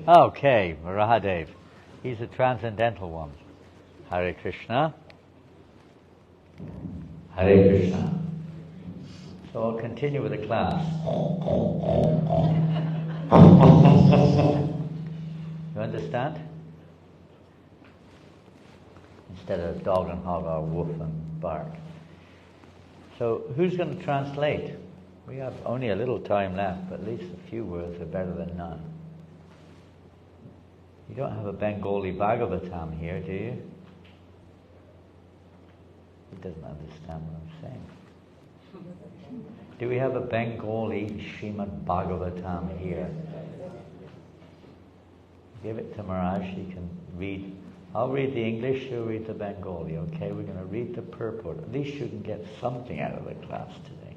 Okay, Rahadev. He's a transcendental one. Hare Krishna. Hare Krishna. So I'll continue with the class. You understand? Instead of dog and hog or woof and bark. So who's going to translate? We have only a little time left, but at least a few words are better than none. You don't have a Bengali Bhagavatam here, do you? He doesn't understand what I'm saying. Do we have a Bengali Srimad Bhagavatam here? Give it to Maharaj, he can read. I'll read the English, you'll read the Bengali, okay? We're going to read the purport. At least you can get something out of the class today.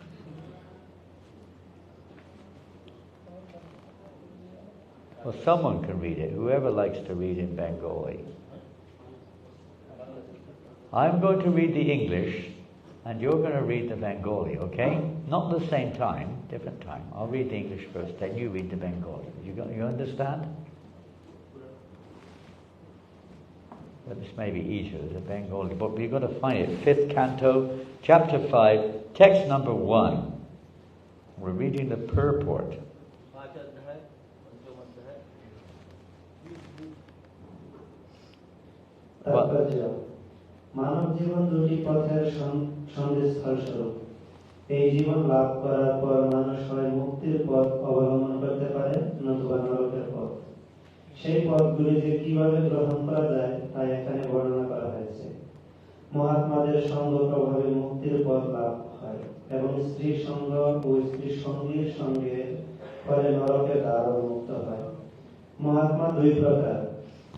Well, someone can read it, whoever likes to read in Bengali. I'm going to read the English, and you're going to read the Bengali, okay? Not the same time, different time. I'll read the English first, then you read the Bengali. You understand? But this may be easier, there's a Bengali book, but you've got to find it. 5th canto, chapter 5, text number 1. We're reading the purport. মানব জীবন দুটি পথের সংমিশ্রণ স্বরূপ। এই জীবন লাভ করার পর মানুষ হয় মুক্তির পথ অবলম্বন করতে পারে নতুবা নরকের পথ। সেই পথগুলি যে কিভাবে গ্রহণ করা যায় তা এখানে বর্ণনা করা হয়েছে। মহাত্মাদের সঙ্গ প্রভাবে মুক্তির পথ লাভ হয় এবং স্ত্রী সঙ্গ ও স্ত্রী সঙ্গীর সঙ্গে ফলে নরকের দ্বার মুক্ত হয়। মহাত্মা দুই প্রকার,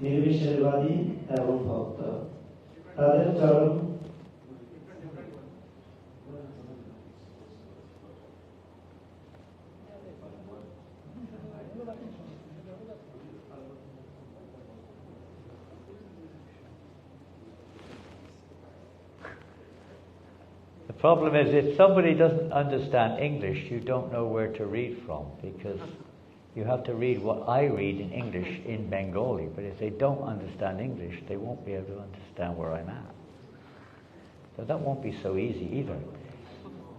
নির্বিশেষবাদী এবং ভক্ত। তাদের চরম The problem is if somebody doesn't understand English, you don't know where to read from, because you have to read what I read in English in Bengali, but if they don't understand English, they won't be able to understand where I'm at. So So that won't be so easy either.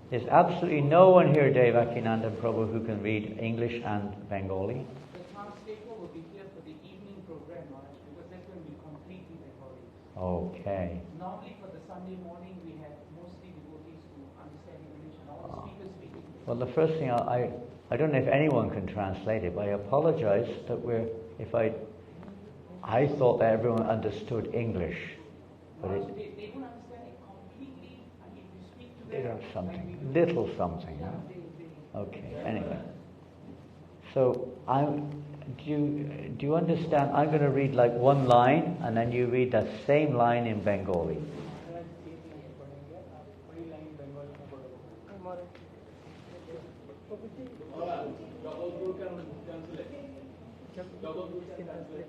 There's absolutely no one here, Devakinandan Prabhu, who can read English and Bengali. The translator will be here for the evening program, Maharaj, because that's going to be completely Bengali. Okay. Normally for the Sunday morning, we have mostly devotees who understand English and all the speakers speak English. Well, the first thing I don't know if anyone can translate it, but I apologize that I thought that everyone understood English, but Maharaj, they don't understand it completely, and if you speak to it them, is something, little something. yeah, Huh? Okay. Anyway, so do you understand? I'm going to read like one line, and then you read that same line in Bengali.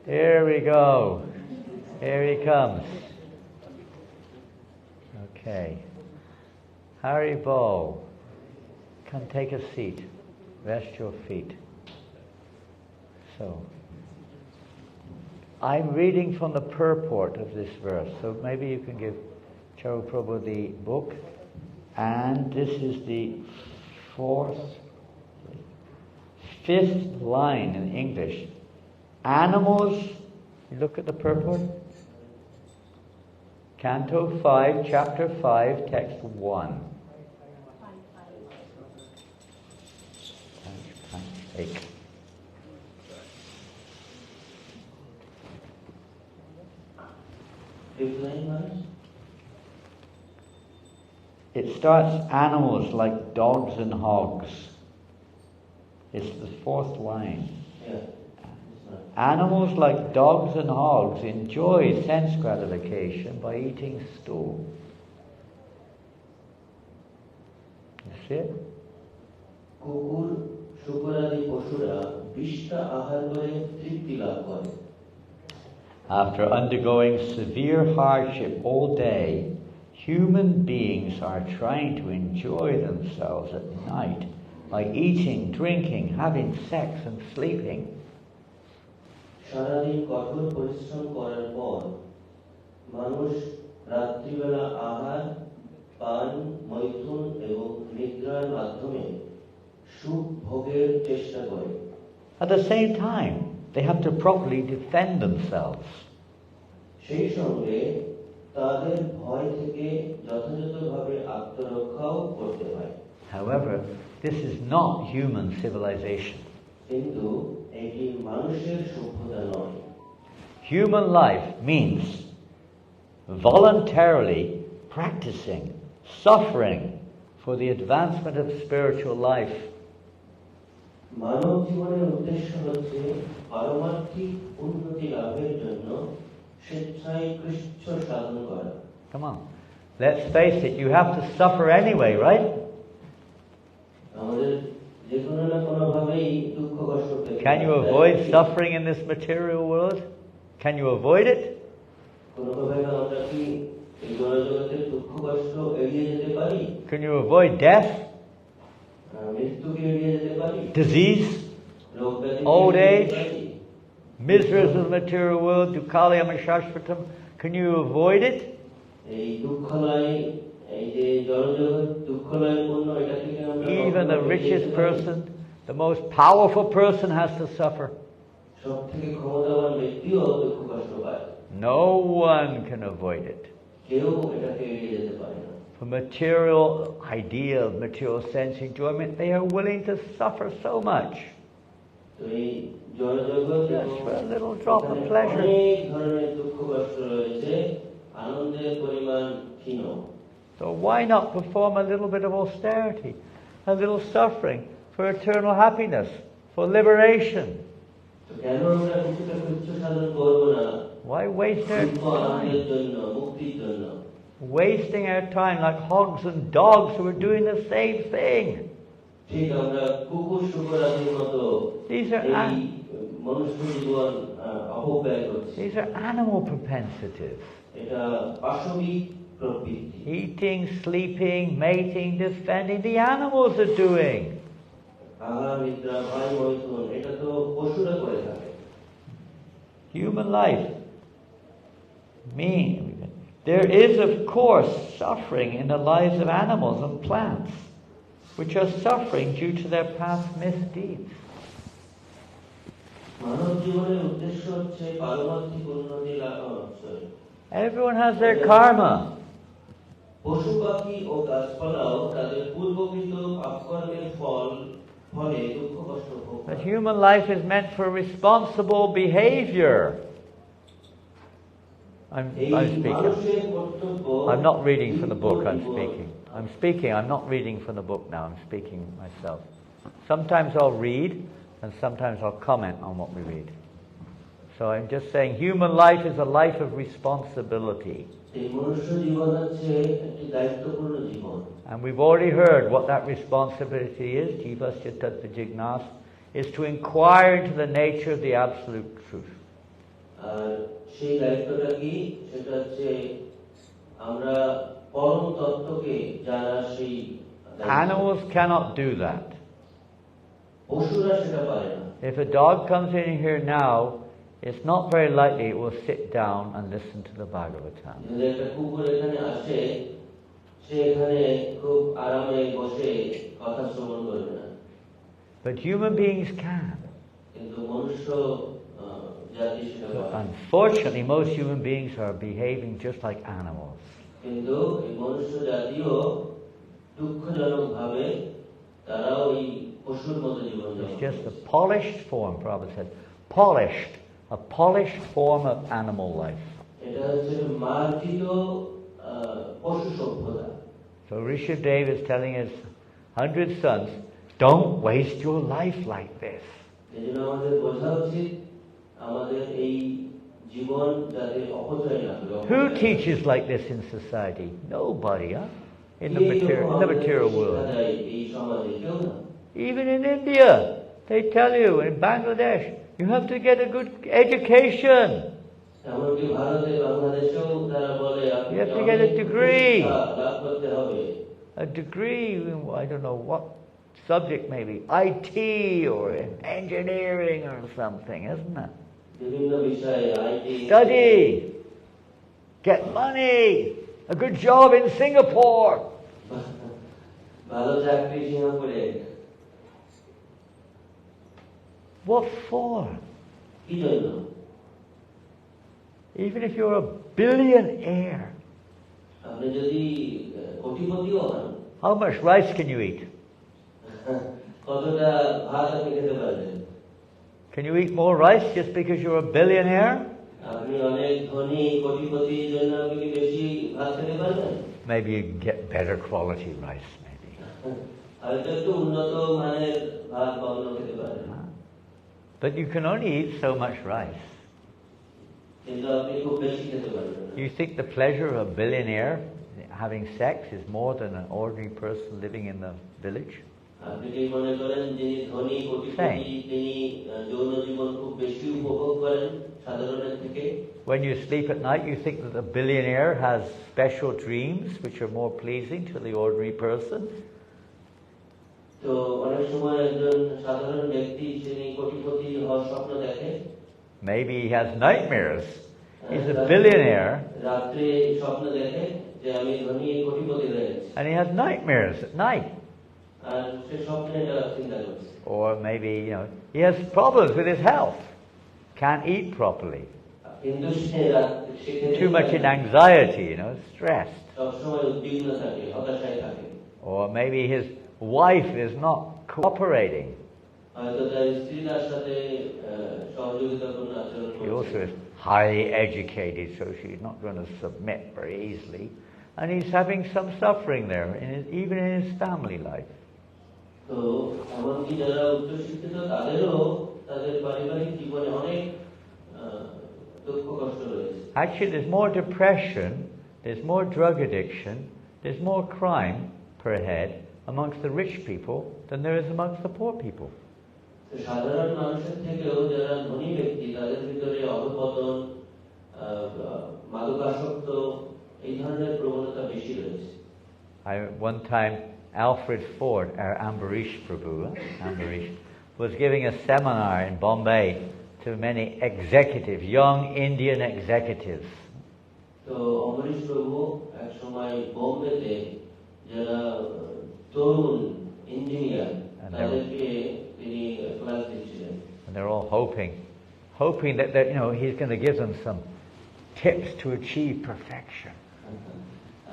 Here we go. Here he comes. Okay. Harry Bo, come take a seat. Rest your feet. So, I'm reading from the purport of this verse. So maybe you can give Charu Prabhu the book. And this is the fifth line in English. Animals, you look at the purport. Canto 5, Chapter 5, Text 1. Take. It starts animals like dogs and hogs. It's the fourth line. Yeah. Animals like dogs and hogs enjoy sense gratification by eating stool. You see it? কুকুর শুকরাদি পশুরা বিষটা আহার করে তৃপ্তি লাভ করে। After undergoing severe hardship all day, human beings are trying to enjoy themselves at night by eating, drinking, having sex and sleeping. সারাদিন কঠোর পরিশ্রম করার পর মানুষ রাত্রিবেলা আহার, পান, মৈথুন এবং নিদ্রার মাধ্যমে সুখ ভোগের চেষ্টা করে। At the same time, they have to properly defend themselves. সেই সঙ্গে তাদের ভয় থেকে যথাযথভাবে আত্মরক্ষাও করতে হয়। However, this is not human civilization. কিন্তু এটি মানুষের সভ্যতা নয়। Human life means voluntarily practicing, suffering for the advancement of spiritual life. মানব জীবনের উদ্দেশ্য হচ্ছে পারমার্থিক উন্নতি লাভের জন্য স্বেচ্ছায় কৃচ্ছ সাধন করা। Come on, let's face it, you have to suffer anyway, right? আমাদের যে কোনো না কোনোভাবেই দুঃখ কষ্ট পেতে Can you avoid suffering in this material world? Can you avoid it? কোনোভাবে আমরা কি এই জগতের দুঃখ কষ্ট এড়িয়ে যেতে পারি? Can you avoid death, মৃত্যুকে এড়িয়ে যেতে পারি? disease, রোগ ব্যাধি old এড়িয়ে age, যেতে পারি? miseries of the material world, dukkhalayam shashvatam? Can you avoid it? এই দুঃখলয়, এই যে জড়জগৎ দুঃখলয়পূর্ণ, এটা থেকে আমরা Even the কখনো এড়িয়ে richest যেতে পারি? person, the most powerful person has to suffer. সবথেকে ক্ষমতাবান ব্যক্তিও দুঃখ কষ্ট পায়। No one can avoid it. কেউ এটাকে এড়িয়ে যেতে পারে না। For material idea of material sense enjoyment, they are willing to suffer so much. তো এই জড়জগৎ Just for a little drop of pleasure. অনেক ধরনের দুঃখ কষ্ট রয়েছে, আনন্দের পরিমাণ ক্ষীণ। So why not perform a little bit of austerity, a little suffering for eternal happiness, for liberation? তো কেন আমরা কিছুটা কৃচ্ছ সাধন করবো না? Why waste our দুঃখ time? আনন্দের জন্য, মুক্তির জন্য। Wasting our time like hogs and dogs who are doing the same thing. ঠিক আমরা কুকুর শুকর আদির মতো These are এই মনুষ্য জীবন অপব্যয় করছি। These are animal propensities. এটা পাশবিক প্রবৃত্তি। Eating, sleeping, mating, defending, the animals are doing. আহার, নিদ্রা, ভাই মৈথুন, এটা তো পশুরা করে থাকে। Human life There is, of course, suffering in the lives of animals and plants, which are suffering due to their past misdeeds. Everyone has their karma. But human life is meant for responsible behavior. I'm speaking. I'm not reading from the book, I'm speaking. I'm not reading from the book now, I'm speaking myself. Sometimes I'll read, and sometimes I'll comment on what we read. So I'm just saying human life is a life of responsibility. And we've already heard what that responsibility is, Jivasya Tattva Jignas, is to inquire into the nature of the absolute truth. Animals cannot do that. If a dog comes in here now, it's not very likely it will sit down and listen to the Bhagavatam. But human beings can. Unfortunately, most human beings are behaving just like animals. It's just a polished form, Prabhupada said. Polished. A polished form of animal life. So Rishabdev is telling his 100 sons, don't waste your life like this. Who teaches like this in society? Nobody, huh? In the material world. Even in India, they tell you, in Bangladesh, you have to get a good education. You have to get a degree. A degree, I don't know what subject, maybe IT or in engineering or something, isn't it? Study. Get money. A good job in Singapore. What for? Even if you're a billionaire, how much rice can you eat? Can you eat more rice just because you're a billionaire? Maybe you can get better quality rice, maybe. But you can only eat so much rice. You think the pleasure of a billionaire having sex is more than an ordinary person living in the village? Same. When you sleep at night, you think that the billionaire has special dreams which are more pleasing to the ordinary person? Maybe he has nightmares. He's a billionaire. And he has nightmares at night. Or maybe, he has problems with his health. Can't eat properly. Too much in anxiety, stressed. Or maybe his wife is not cooperating. She also is highly educated, so she's not going to submit very easily. And he's having some suffering there, even in his family life. Actually, there's more depression, there's more drug addiction, there's more crime per head amongst the rich people than there is amongst the poor people. One time, Alfred Ford, our Ambarish Prabhu, was giving a seminar in Bombay to many executives, young Indian executives. তো অমরেশ প্রভু এক সময় বোম্বেতে যারা তরুণ engineer তাদেরকে তিনি class দিচ্ছিলেন। And they're all hoping that you know he's going to give them some tips to achieve perfection.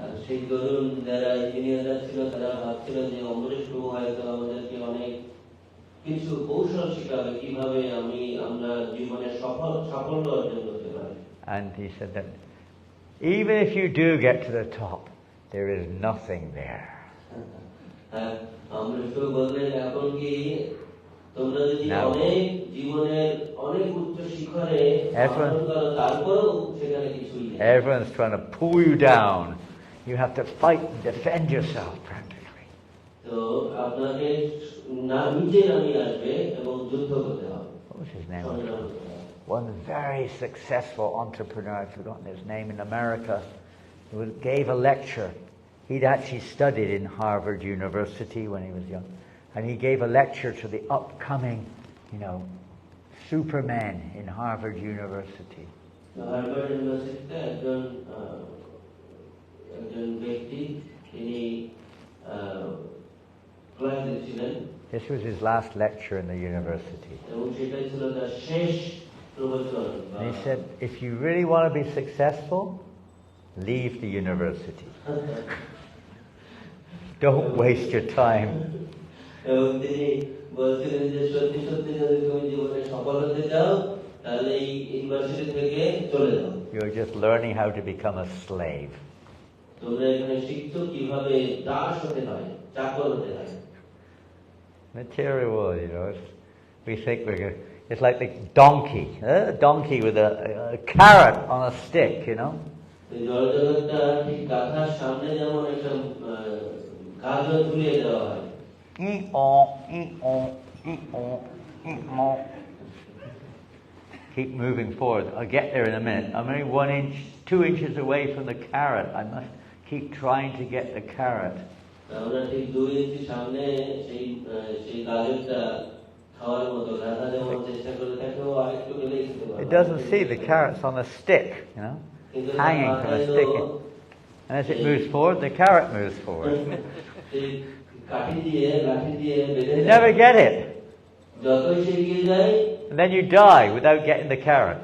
আর সেই তরুণ যারা ইঞ্জিনিয়াররা ছিল তারা ভাবছিলেন যে অমরেশ প্রভু হয়তো আমাদেরকে অনেক কিছু কৌশল শিখাবে কিভাবে আমরা জীবনে সাফল্য অর্জন করতে পারি। And he said that even if you do get to the top, there is nothing there. Amaresh প্রভু বললেন এখন কি তোমরা যদি অনেক জীবনের অনেক উচ্চ শিখরে আরোহণ করো তারপরেও সেখানে কিছুই নেই। Everyone's trying to pull you down. You have to fight and defend yourself practically. তো আপনাকে নিচে নামিয়ে আসবে এবং যুদ্ধ করতে হবে। What was his name? One very successful entrepreneur, I've forgotten his name, in America, who gave a lecture. He'd actually studied in Harvard University when he was young. And he gave a lecture to the upcoming, you know, supermen in Harvard University. Harvard University একজন ব্যক্তি তিনি class দিচ্ছিলেন। This was his last lecture in the university. এবং সেটাই ছিল তার শেষ প্রবচন। And he said, if you really want to be successful, leave the university. Don't waste your time. এবং তিনি বলছিলেন যে সত্যি সত্যি যদি তুমি জীবনে সফল হতে চাও তাহলে এই ইউনিভার্সিটি থেকে চলে যাও। You're just learning how to become a slave. তোমরা এখানে শিখছো কিভাবে দাস হতে হয়, চাকর হতে হয়। Material world, you know. We think it's like the donkey, a donkey with a carrot on a stick, you know. জড়জগৎটা ঠিক গাধার সামনে যেমন একটা গাজর ঝুলিয়ে দেওয়া হয়। Keep moving forward. I'll get there in a minute. I'm only 1 inch, 2 inches away from the carrot. I must keep trying to get the carrot. আমরা ঠিক 2 ইঞ্চি সামনে সেই গাজরটা খাওয়ার মতো গাধা যেমন চেষ্টা করে থাকে ও আরেকটু গেলেই খেতে পারে। It doesn't see the carrot's on a stick, you know, hanging from a stick. And as it moves forward, the carrot moves forward. You never get it. And then you die without getting the carrot.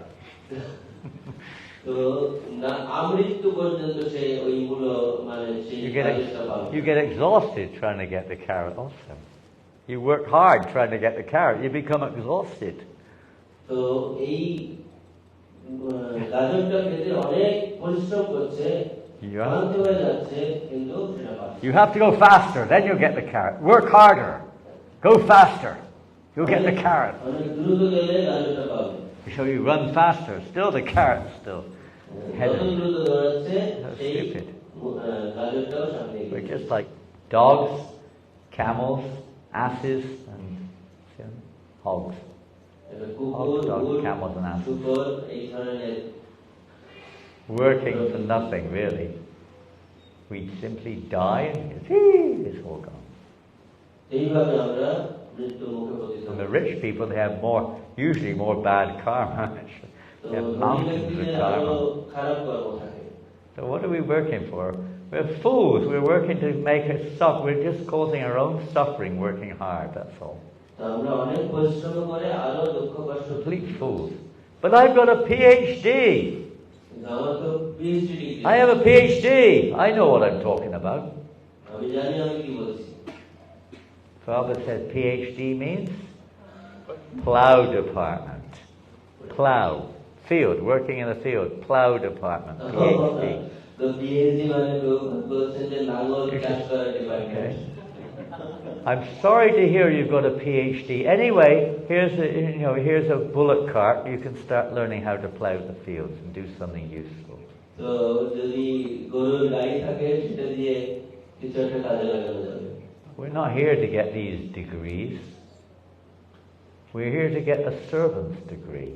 You get exhausted trying to get the carrot also. You work hard trying to get the carrot, you become exhausted. You have to go faster, then you'll get the carrot. Work harder. Go faster. You'll get the carrot. So you run faster, still the carrot's still headed. That's stupid. We're just like dogs, camels, asses, and hogs. Hogs, dogs, camels, and asses. Working for nothing, really. We simply die and it's all gone. And the rich people, they have usually more bad karma. They have mountains of karma. So what are we working for? We're fools. We're working to make us suffer. We're just causing our own suffering working hard, that's all. Complete fools. But I've got a PhD. I have a PhD. I know what I'm talking about. Prabhupada said PhD means plow department. Plow. Field. Working in the field. Plow department. PhD. Okay. I'm sorry to hear you've got a PhD. Anyway, here's a bullock cart. You can start learning how to plow the fields and do something useful. We're not here to get these degrees. We're here to get a servant's degree.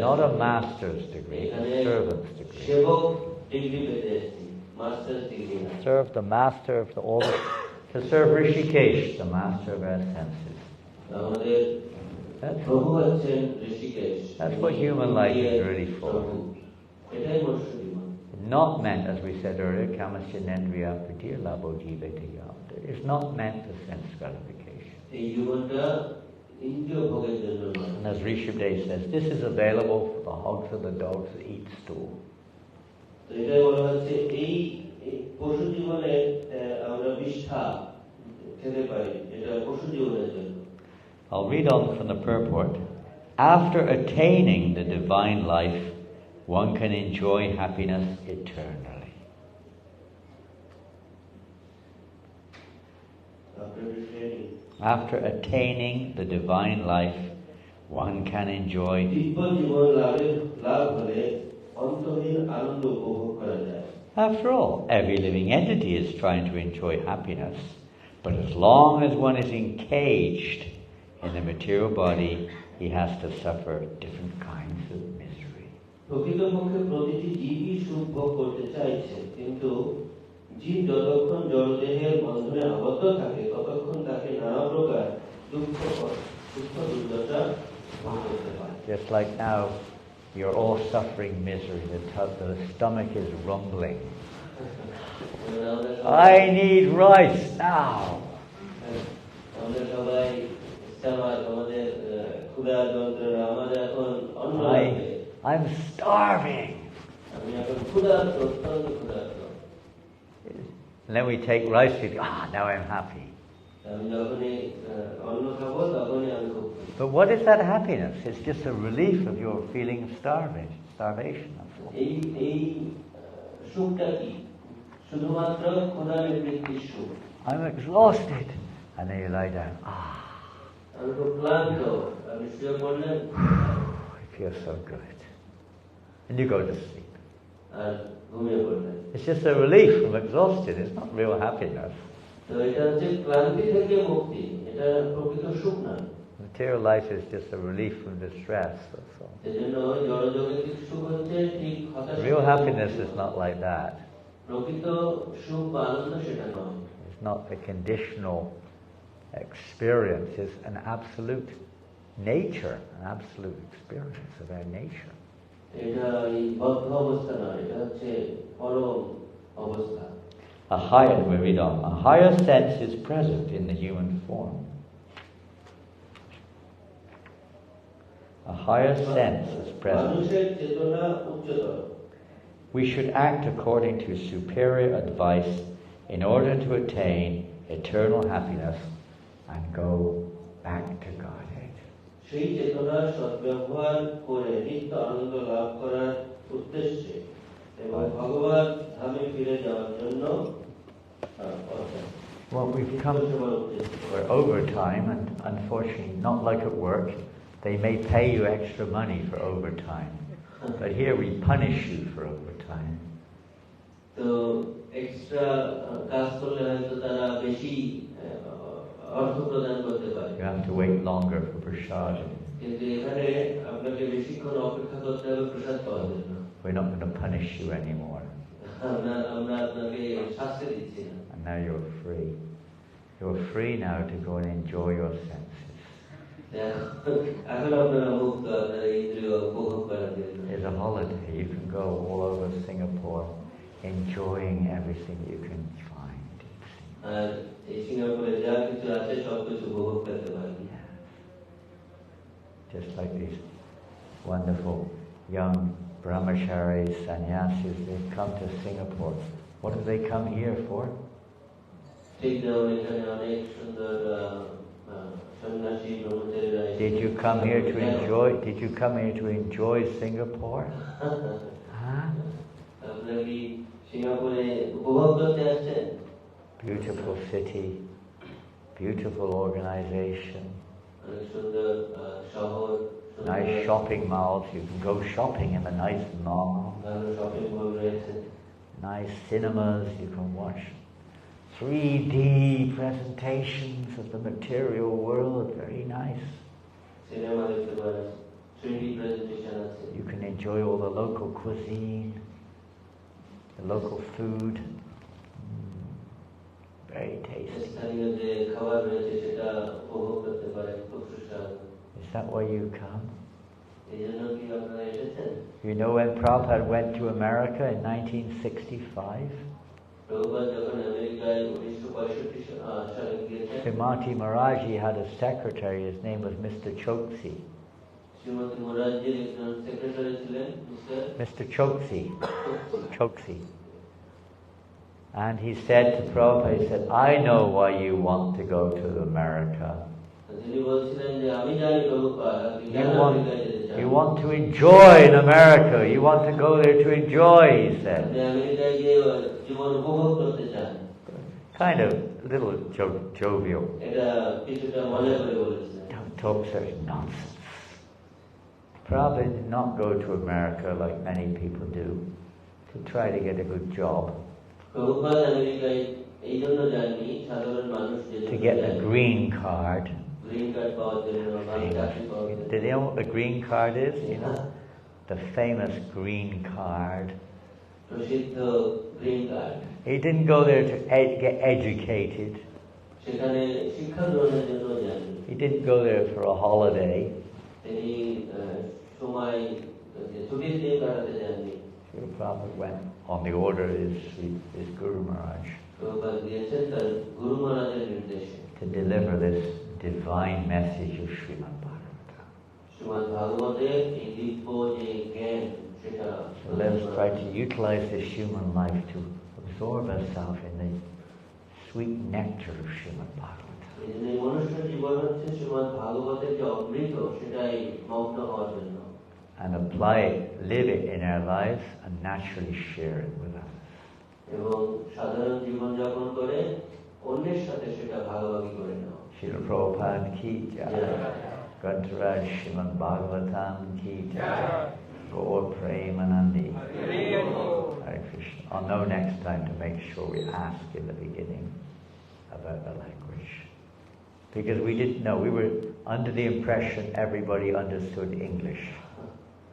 Not a master's degree, a servant's degree. Serve the master of to serve Rishikesh, the master of our senses. That's what human life is really for. এটাই মনুষ্য জীবন। Not meant, as we said earlier, kamasya nendriya pradya labo jivetaya. It's not meant for sense gratification. এই জীবনটা ইন্দ্রিয় ভোগের জন্য নয়। And as Rishabdev says, this is available for the hogs and the dogs that eat stool. তো এটাই বলা হচ্ছে এই পশু জীবনে আমরা বিষ্ঠা খেতে পারি, এটা পশু জীবনের জন্য। I'll read on from the purport. After attaining the divine life, one can enjoy happiness eternally. After attaining the divine life, one can enjoy. After all, every living entity is trying to enjoy happiness, but as long as one is encaged in the material body, he has to suffer different kinds of misery. প্রকৃতপক্ষে প্রতিটি জীবই সুখ ভোগ করতে চাইছে, কিন্তু জীব যতক্ষণ জড়দেহের বন্ধনে আবদ্ধ থাকে ততক্ষণ তাকে নানা প্রকার দুঃখ দুর্দশা ভোগ করতে হয়। Just like now, you're all suffering misery. The stomach is rumbling. I need rice now. আমাদের সবাই আমাদের ক্ষুধা যন্ত্রণা, আমাদের এখন অন্ন লাগবে। I'm starving. আমি এখন ক্ষুধার্ত, অত্যন্ত ক্ষুধার্ত। And then we take rice, we go, now I'm happy. আমি যখনই অন্ন খাবো তখনই আমি খুব খুশি। But what is that happiness? It's just a relief of your feeling of starvation. That's all. এই সুখটা কি? শুধুমাত্র ক্ষুধা নিবৃত্তির সুখ। I'm exhausted. And then you lie down. আমি খুব ক্লান্ত, আমি শুয়ে পড়লে It feels so good. And you go to sleep. আর ঘুমিয়ে পড়লে। It's just a relief from exhaustion. It's not real happiness. তো এটা হচ্ছে ক্লান্তি থেকে মুক্তি, এটা প্রকৃত সুখ না। Material life is just a relief from distress. That's all. এজন্য জড়জগতিক সুখ হচ্ছে ঠিক হতাশা। Real happiness is not like that. প্রকৃত সুখ বা আনন্দ সেটা নয়। It's not a conditional experience. It's an absolute nature, an absolute experience of our nature. এটা এই বদ্ধ অবস্থা নয়, এটা হচ্ছে পরম অবস্থা। We read on. A higher sense is present in the human form. A higher sense is present. মানুষের চেতনা উচ্চতর। We should act according to superior advice in order to attain eternal happiness and go back to Godhead. সেই চেতনার সদ্ব্যবহার করে নিত্য আনন্দ লাভ করার উদ্দেশ্যে এবং ভগবান ধামে ফিরে যাওয়ার জন্য Well, we've come for overtime, and unfortunately, not like at work, they may pay you extra money for overtime, but here we punish you for overtime. তো এক্সট্রা কাজ করলে হয়তো তারা বেশি অর্থ প্রদান করতে পারে। You have to wait longer for prasad. কিন্তু এখানে আপনাকে বেশিক্ষণ অপেক্ষা করতে হবে প্রসাদ পাওয়ার জন্য। We're not going to punish you anymore. আমরা আপনাকে শাস্তি দিচ্ছি না। And now you're free. You're free now to go and enjoy your senses. এখন আপনারা মুক্ত, আপনারা ইন্দ্রিয় উপভোগ করার জন্য। It's a holiday. You can go all over Singapore enjoying everything you can find. আর এই সিঙ্গাপুরে যা কিছু আছে সব কিছু উপভোগ করতে পারবেন। Just like these wonderful young brahmacharis, sannyasis, they come to Singapore. What do they come here for? ঠিক যেমন এখানে অনেক সুন্দর সন্ন্যাসী ব্রহ্মচারীরা। Did you come here to enjoy? Did you come here to enjoy Singapore? Huh? আপনারা কি সিঙ্গাপুরে উপভোগ করতে আসছেন? Beautiful city, beautiful organization, অনেক সুন্দর শহর, nice shopping malls. You can go shopping in the nice mall. ভালো শপিং মল রয়েছে, Nice cinemas. You can watch 3D presentations of the material world. Very nice. Cinema দেখতে পারেন, 3D presentation আছে। You can enjoy all the local cuisine, the local food. Very tasty. স্থানীয় যে খাবার রয়েছে সেটা উপভোগ করতে পারেন, খুব সুস্বাদু। Is that why you come? এই জন্য কি আপনারা এসেছেন? You know when Prabhupada went to America in 1965? Prabhupada যখন আমেরিকায় 1965 সালে গিয়েছেন, Srimati Maraji had a secretary, his name was Mr. Choksi. Shrimati মোরারজির একজন সেক্রেটারি ছিলেন Mr. Choksi. And he said to Prabhupada, he said, I know why you want to go to America. তিনি বলছিলেন যে আমি জানি প্রভুপাদ আপনি কেন আমেরিকায় যেতে চান। You want to enjoy in America. You want to go there to enjoy, he said. আপনি আমেরিকায় গিয়ে জীবন উপভোগ করতে চান। Kind of a little jovial. এটা কিছুটা মজা করে বলেছেন। Don't talk such nonsense. Prabhupada did not go to America like many people do to try to get a good job, Prabhupada আমেরিকায় এই জন্য যাননি, সাধারণ মানুষ to get a green card. Green card পাওয়ার জন্য বা চাকরি পাওয়ার জন্য। Do you know what a green card is? You know, the famous green card. প্রসিদ্ধ green card. He didn't go there to get educated. সেখানে শিক্ষা গ্রহণের জন্য যাননি। He didn't go there for a holiday. তিনি সময় ছুটির দিন কাটাতে যাননি। Srila Prabhupada went on the order of his Guru Maharaj Prabhupada গিয়েছেন তার গুরু মহারাজের নির্দেশে to deliver this divine message of Srimad Bhagavatam. Shrimad ভাগবতের এই দিব্য যে জ্ঞান সেটা So let's try to utilize this human life to absorb ourselves in the sweet nectar of Srimad Bhagavatam. এই জন্য এই মনুষ্য জীবন হচ্ছে শ্রীমদ্ ভাগবতের যে অমৃত সেটাই মগ্ন হওয়ার জন্য। And apply it, live it in our lives, and naturally share it with others. এবং সাধারণ জীবনযাপন করে অন্যের সাথে সেটা ভাগাভাগি করে নাও। Srila Prabhupada ki jai. Grantaraj Srimad Bhagavatam ki jai. Gaur Premanandi. Hare Krishna. I'll know next time to make sure we ask in the beginning about the language. Because we didn't know. We were under the impression everybody understood English.